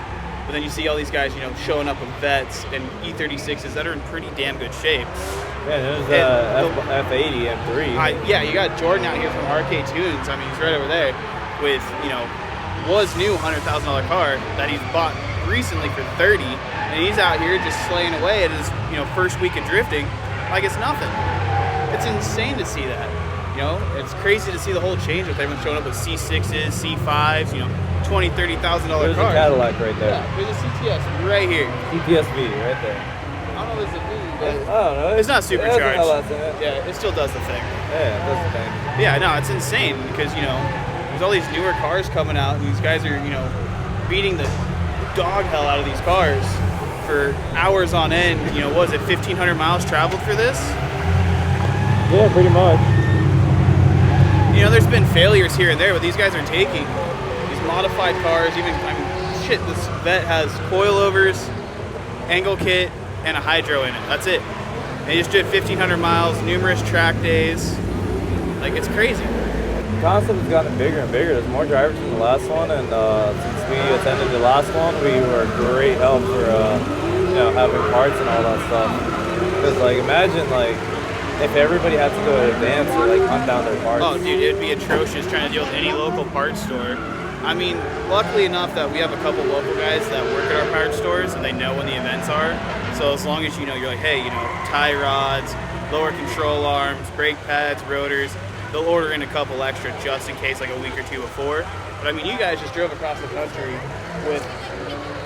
But then you see all these guys, showing up with Vets and E36s that are in pretty damn good shape. Yeah, there's F80 M3. Yeah, you got Jordan out here from RK Tunes. I mean, he's right over there with, was new $100,000 car that he's bought recently for 30, and he's out here just slaying away at his, first week of drifting like it's nothing. It's insane to see that. It's crazy to see the whole change with everyone showing up with C6s, C5s, $20,000, $30,000 cars. There's a Cadillac right there. Yeah, there's a CTS right here. CTS-V right there. I don't know if it's a V, but I don't know. It's not supercharged. It. Yeah, it still does the thing. Yeah, it does the thing. Yeah, no, it's insane because, there's all these newer cars coming out and these guys are, beating the dog hell out of these cars for hours on end. Was it 1,500 miles traveled for this? Yeah, pretty much. There's been failures here and there, but these guys are taking these modified cars. This Vet has coilovers, angle kit, and a hydro in it. That's it. They just did 1,500 miles, numerous track days. Like, it's crazy. The concept has gotten bigger and bigger. There's more drivers than the last one, and since we attended the last one, we were a great help for having parts and all that stuff. Because imagine if everybody had to go to advance or hunt down their parts. Oh, dude, it'd be atrocious trying to deal with any local parts store. I mean, luckily enough that we have a couple local guys that work at our parts stores and they know when the events are. So as long as you're like, hey, tie rods, lower control arms, brake pads, rotors, they'll order in a couple extra just in case, a week or two before. But I mean, you guys just drove across the country with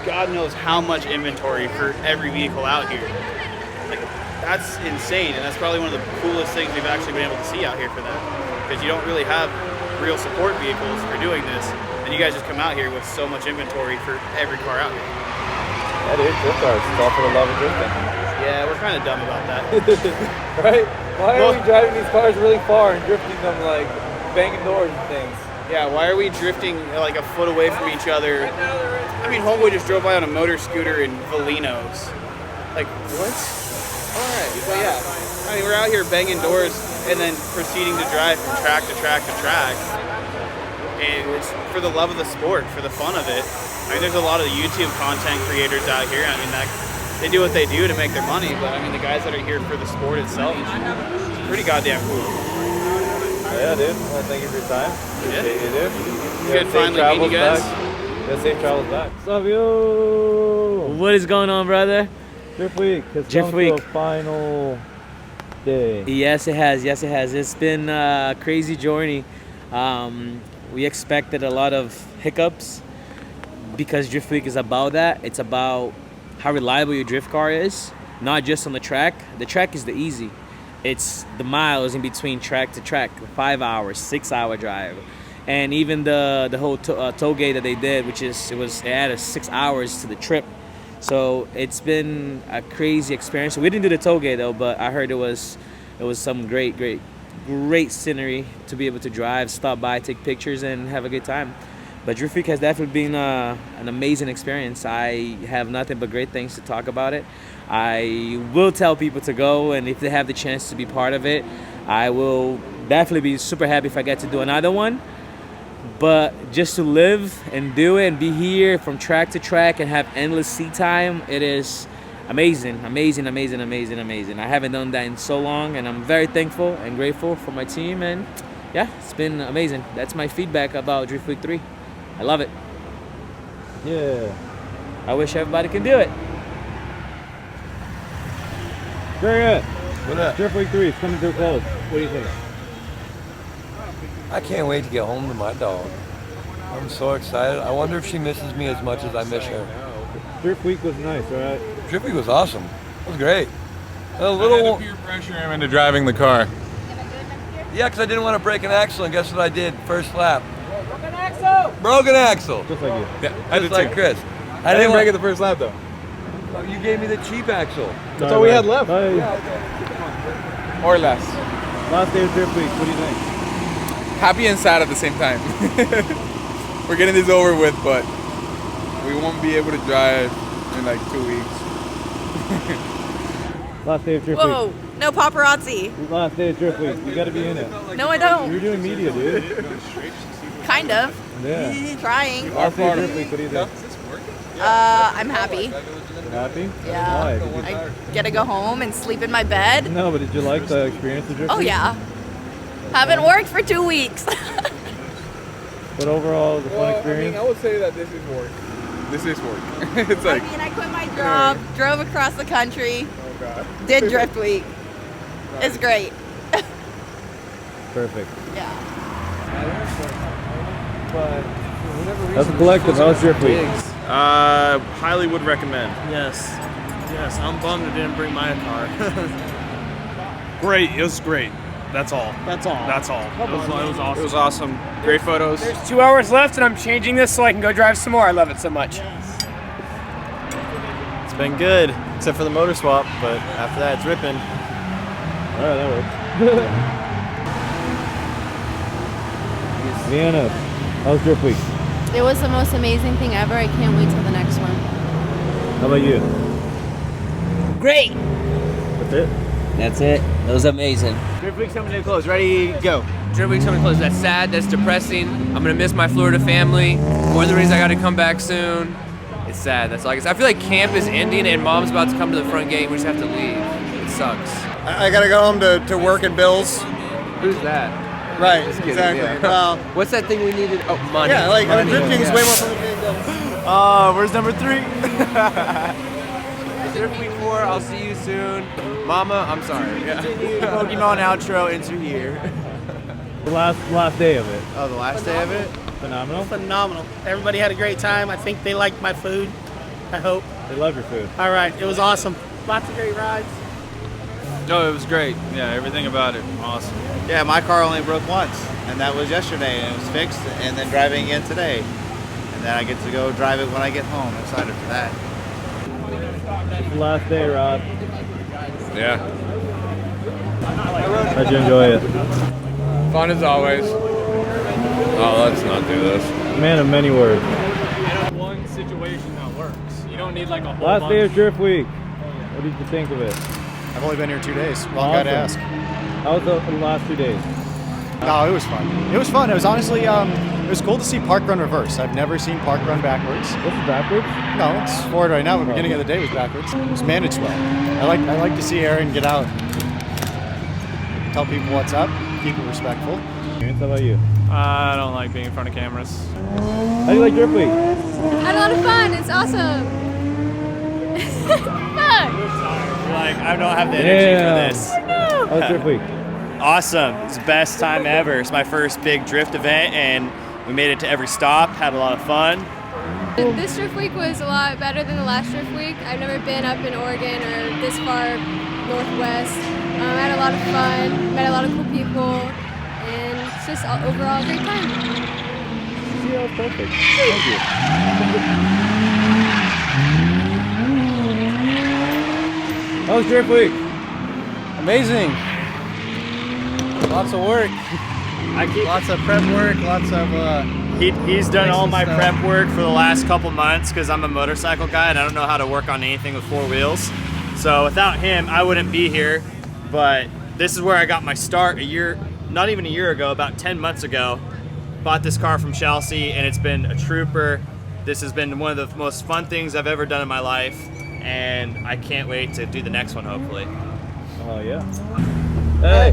God knows how much inventory for every vehicle out here. That's insane, and that's probably one of the coolest things we've actually been able to see out here for them. Because you don't really have real support vehicles for doing this, and you guys just come out here with so much inventory for every car out here. Yeah, dude, drift cars. It's all for the love of drifting. Yeah, we're kind of dumb about that. Right? Why are we driving these cars really far and drifting them banging doors and things? Yeah, why are we drifting a foot away from each other? I mean, homeboy just drove by on a motor scooter in Valinos. What? Alright, but yeah. I mean, we're out here banging doors and then proceeding to drive from track to track to track. And it's for the love of the sport, for the fun of it. I mean, there's a lot of YouTube content creators out here. I mean, they do what they do to make their money, but I mean, the guys that are here for the sport itself, it's pretty goddamn cool. Yeah, dude. Well, thank you for your time. Appreciate you, dude. Good finally meeting you guys. Yeah, safe travels back. What's up, yo? What is going on, brother? Drift Week has Drift come Week. to a final day. Yes, it has. Yes, it has. It's been a crazy journey. We expected a lot of hiccups because Drift Week is about that. It's about how reliable your drift car is, not just on the track. The track is the easy. It's the miles in between track to track, 5 hours, 6 hour drive. And even the whole toll gate that they did, it added 6 hours to the trip. So it's been a crazy experience. We didn't do the toll gate though, but I heard it was some great scenery to be able to drive, stop by, take pictures, and have a good time. But Drift Week has definitely been an amazing experience. I have nothing but great things to talk about it. I will tell people to go, and if they have the chance to be part of it, I will definitely be super happy if I get to do another one. But just to live and do it and be here from track to track and have endless seat time, it is amazing. I haven't done that in so long, and I'm very thankful and grateful for my team. And yeah, it's been amazing. That's my feedback about Drift Week 3. I love it. Yeah. I wish everybody can do it. Very good. What up? Drift Week 3 is coming to a close. What do you think? I can't wait to get home to my dog. I'm so excited. I wonder if she misses me as much as I miss her. Drift Week was nice, right? Drift Week was awesome. It was great. A I little. had to peer pressure him into driving the car. Yeah, because I didn't want to break an axle, and guess what I did? First lap. Broken axle! Broken axle. Just like you. Yeah, I did Just like too. Chris. I didn't break it the first lap though. Oh, you gave me the cheap axle. That's all we had left. Bye. Or less. Last day of Drift Week, what do you think? Happy and sad at the same time. We're getting this over with, but we won't be able to drive in like 2 weeks. Last day of Drift Whoa, no paparazzi. Week. Last day of Drift Week. You got to be in it. No, I don't. You're doing media, dude. Kind of. Yeah. Trying. Last day of Drift Week, what do you think? I'm happy. You happy? Yeah. Why? I get to go home and sleep in my bed. No, but did you like the experience of Drift Oh Week? yeah. Haven't worked for 2 weeks. But overall, the fun experience? I would say that this is work. This is work. It's like. I mean, I quit my job, drove across the country, Oh God. did Drift Week. It's great. Perfect. Yeah. As a collective, how's Drift Week? Highly would recommend. Yes. Yes, I'm bummed I didn't bring my car. Great. It was great. That's all. That's all. That's all. It was awesome. It was awesome. Great photos. There's 2 hours left, and I'm changing this so I can go drive some more. I love it so much. It's been good, except for the motor swap, but after that, it's ripping. All right, that works. Vienna, how's Drift Week? It was the most amazing thing ever. I can't wait till the next one. How about you? Great. That's it? That's it. It was amazing. Drift Week's coming to a close. Ready, go. Drift Week's coming close. That's sad. That's depressing. I'm gonna miss my Florida family. One of the reasons I got to come back soon. It's sad. That's all I can say. I feel like camp is ending and Mom's about to come to the front gate. We just have to leave. It sucks. I gotta go home to work and bills. Who's that? Right, Just kidding, exactly. yeah. Well, What's that thing we needed? Oh, money. yeah, like money. drifting is Yeah. way more fun than being bills. Where's number 3? Drift Week 4. I'll see you soon. Mama, I'm sorry. Yeah. Pokemon outro into here. The last day of it. Oh, the last day of it? Phenomenal? Phenomenal. Everybody had a great time. I think they liked my food. I hope. They love your food. All right, it was awesome. Lots of great rides. No, it was great. Yeah, everything about it, awesome. Yeah, my car only broke once, and that was yesterday, and it was fixed, and then driving again today. And then I get to go drive it when I get home. I'm excited for that. It's the last day, Rod. Yeah. How'd you enjoy it? Fun as always. Oh, let's not do this. Man of many words. One situation that works. You don't need like a whole Last day of Drift Week. What did you think of it? I've only been here 2 days. Long guy to ask. How was the last 2 days? No, it was fun. It was fun. It was honestly, it was cool to see Park Run reverse. I've never seen Park Run backwards. This is backwards? No, it's forward right now. The beginning of the day was backwards. It was managed well. I like to see Aaron get out, tell people what's up, keep it respectful. How about you? I don't like being in front of cameras. How do you like Drift Week? I had a lot of fun. It's awesome. Like, I don't have the energy for this. How was Drift Week? Awesome. It's the best time ever. It's my first big drift event, and we made it to every stop, had a lot of fun. This Drift Week was a lot better than the last Drift Week. I've never been up in Oregon or this far northwest. I had a lot of fun, met a lot of cool people, and it's just overall a great time. Yeah, perfect. Thank you. How was Drift Week? Amazing. Lots of work. Lots of prep work. Lots of. He's done all my stuff. prep work for the last couple months because I'm a motorcycle guy and I don't know how to work on anything with 4 wheels. So without him, I wouldn't be here. But this is where I got my start not even a year ago, about 10 months ago. Bought this car from Chelsea and it's been a trooper. This has been one of the most fun things I've ever done in my life. And I can't wait to do the next one, hopefully. Oh, yeah. Hey!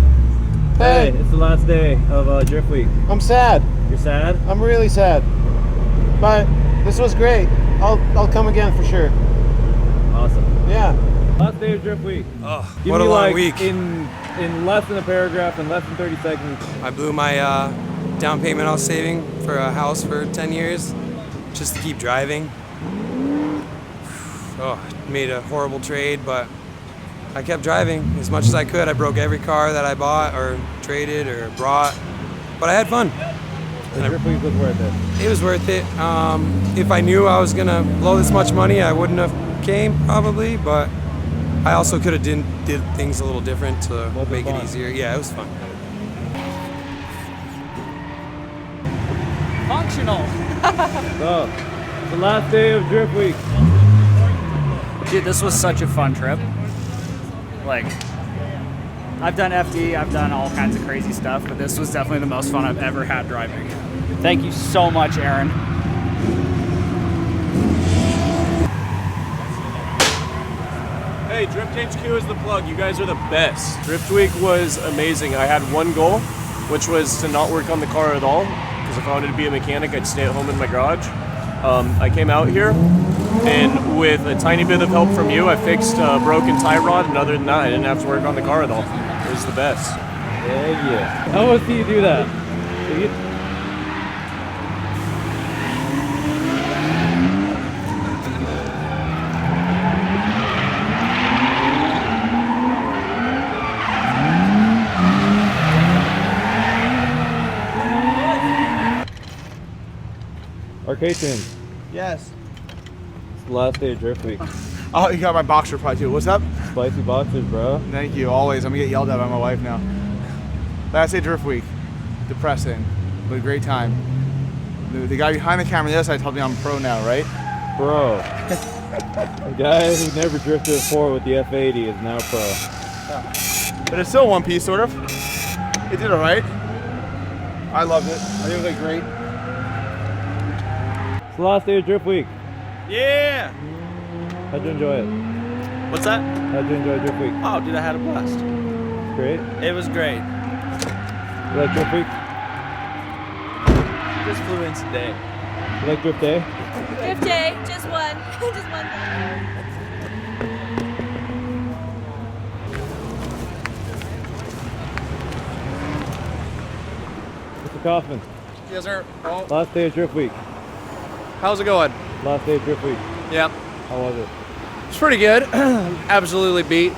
Hey! It's the last day of Drift Week. I'm sad. You're sad? I'm really sad. But this was great. I'll come again for sure. Awesome. Yeah. Last day of Drift Week. Oh, Give what me a long like week. In less than a paragraph, in less than 30 seconds. I blew my down payment I was saving for a house for 10 years just to keep driving. Oh, made a horrible trade, but I kept driving as much as I could. I broke every car that I bought or traded or brought, but I had fun. The Drift Week was worth it. It was worth it. If I knew I was gonna blow this much money, I wouldn't have came probably, but I also could have did things a little different to make it easier. Yeah, it was fun. Functional. So, the last day of Drift Week. Dude, this was such a fun trip. Like, I've done FD, I've done all kinds of crazy stuff, but this was definitely the most fun I've ever had driving. Thank you so much, Aaron. Hey, Drift HQ is the plug. You guys are the best. Drift Week was amazing. I had one goal, which was to not work on the car at all, because if I wanted to be a mechanic, I'd stay at home in my garage. I came out here, and with a tiny bit of help from you, I fixed a broken tie rod, and other than that, I didn't have to work on the car at all. It was the best. Yeah. I want to see you do that. Arcade Tunes. Yes. It's the last day of Drift Week. Oh, you got my boxer part too. What's up? Spicy boxers, bro. Thank you. Always. I'm gonna get yelled at by my wife now. Last day of Drift Week. Depressing, but a great time. The guy behind the camera on the other side told me I'm pro now, right? Bro. The guy who never drifted before with the F80 is now pro. But it's still one piece, sort of. It did all right. I loved it. I think it was like great. It's the last day of Drift Week. Yeah! How'd you enjoy it? What's that? How'd you enjoy Drift Week? Oh, dude, I had a blast. Great. It was great. You like Drift Week? Just flew in today. You like Drift Day? Drift day, just one. Just one thing. Mr. Kaufman. Yes, sir. Oh. Last day of Drift Week. How's it going? Last day of Drift Week. Yep. How was it? It's pretty good. Absolutely beat.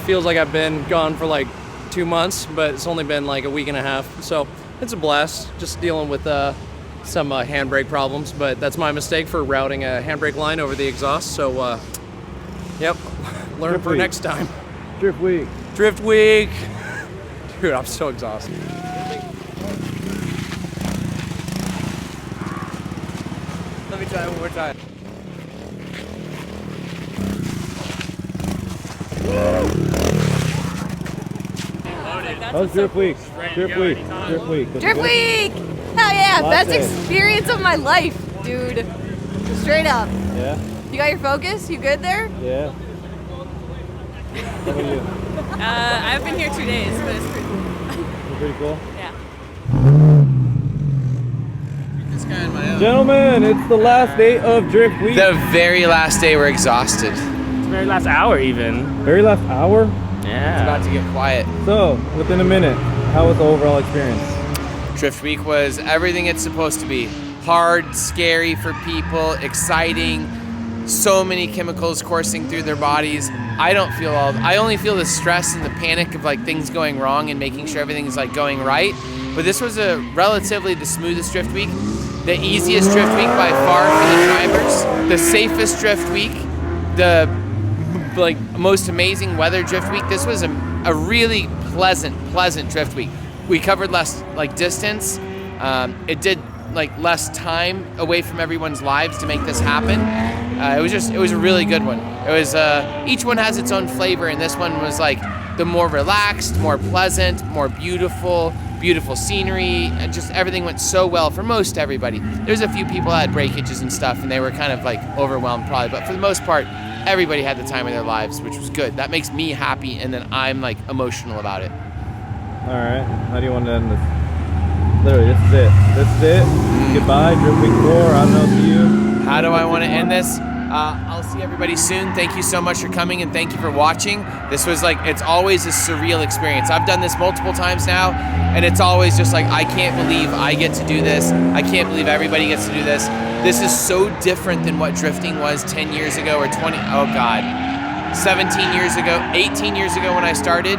Feels like I've been gone for like 2 months, but it's only been like a week and a half. So it's a blast. Just dealing with some handbrake problems, but that's my mistake for routing a handbrake line over the exhaust. So, yep, learn Drift for Week. next time. Drift Week. Drift Week. Dude, I'm so exhausted. Let me try it one more time. How's Drift Week? Drift Week. Drift Week. Drift Week! Hell yeah, Last best day. experience of my life, dude. Straight up. Yeah? You got your focus? You good there? Yeah. How about you? I've been here 2 days, but it's pretty cool. You're pretty cool? Yeah. Gentlemen, it's the last day of Drift Week. The very last day, we're exhausted. The very last hour, even. Very last hour? Yeah. It's about to get quiet. So, within a minute, how was the overall experience? Drift Week was everything it's supposed to be. Hard, scary for people, exciting, so many chemicals coursing through their bodies. I only feel the stress and the panic of like things going wrong and making sure everything's like going right. But this was a relatively the smoothest Drift Week, the easiest Drift Week by far for the drivers, the safest Drift Week, the like most amazing weather Drift Week. This was a really pleasant Drift Week. We covered less like distance. It did like less time away from everyone's lives to make this happen. It was a really good one. It was each one has its own flavor, and this one was like the more relaxed, more pleasant, more beautiful scenery, and just everything went so well for most everybody. There's a few people that had breakages and stuff, and they were kind of like overwhelmed probably, but for the most part, everybody had the time of their lives, which was good. That makes me happy, and then I'm like emotional about it. All right. How do you want to end this? Literally, this is it. This is it. Goodbye, Drift Week 4. I don't know, see you. How do I want to end this? I'll see everybody soon. Thank you so much for coming and thank you for watching. This was like, it's always a surreal experience. I've done this multiple times now, and it's always just like, I can't believe I get to do this. I can't believe everybody gets to do this. This is so different than what drifting was 10 years ago or 20, oh God, 17 years ago, 18 years ago when I started.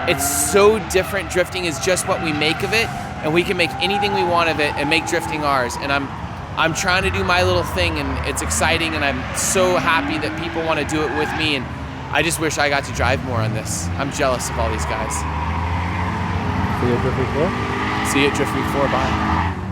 It's so different. Drifting is just what we make of it, and we can make anything we want of it and make drifting ours. And I'm trying to do my little thing, and it's exciting, and I'm so happy that people want to do it with me, and I just wish I got to drive more on this. I'm jealous of all these guys. See you at Drift Week 4? See you at Drift Week 4, bye.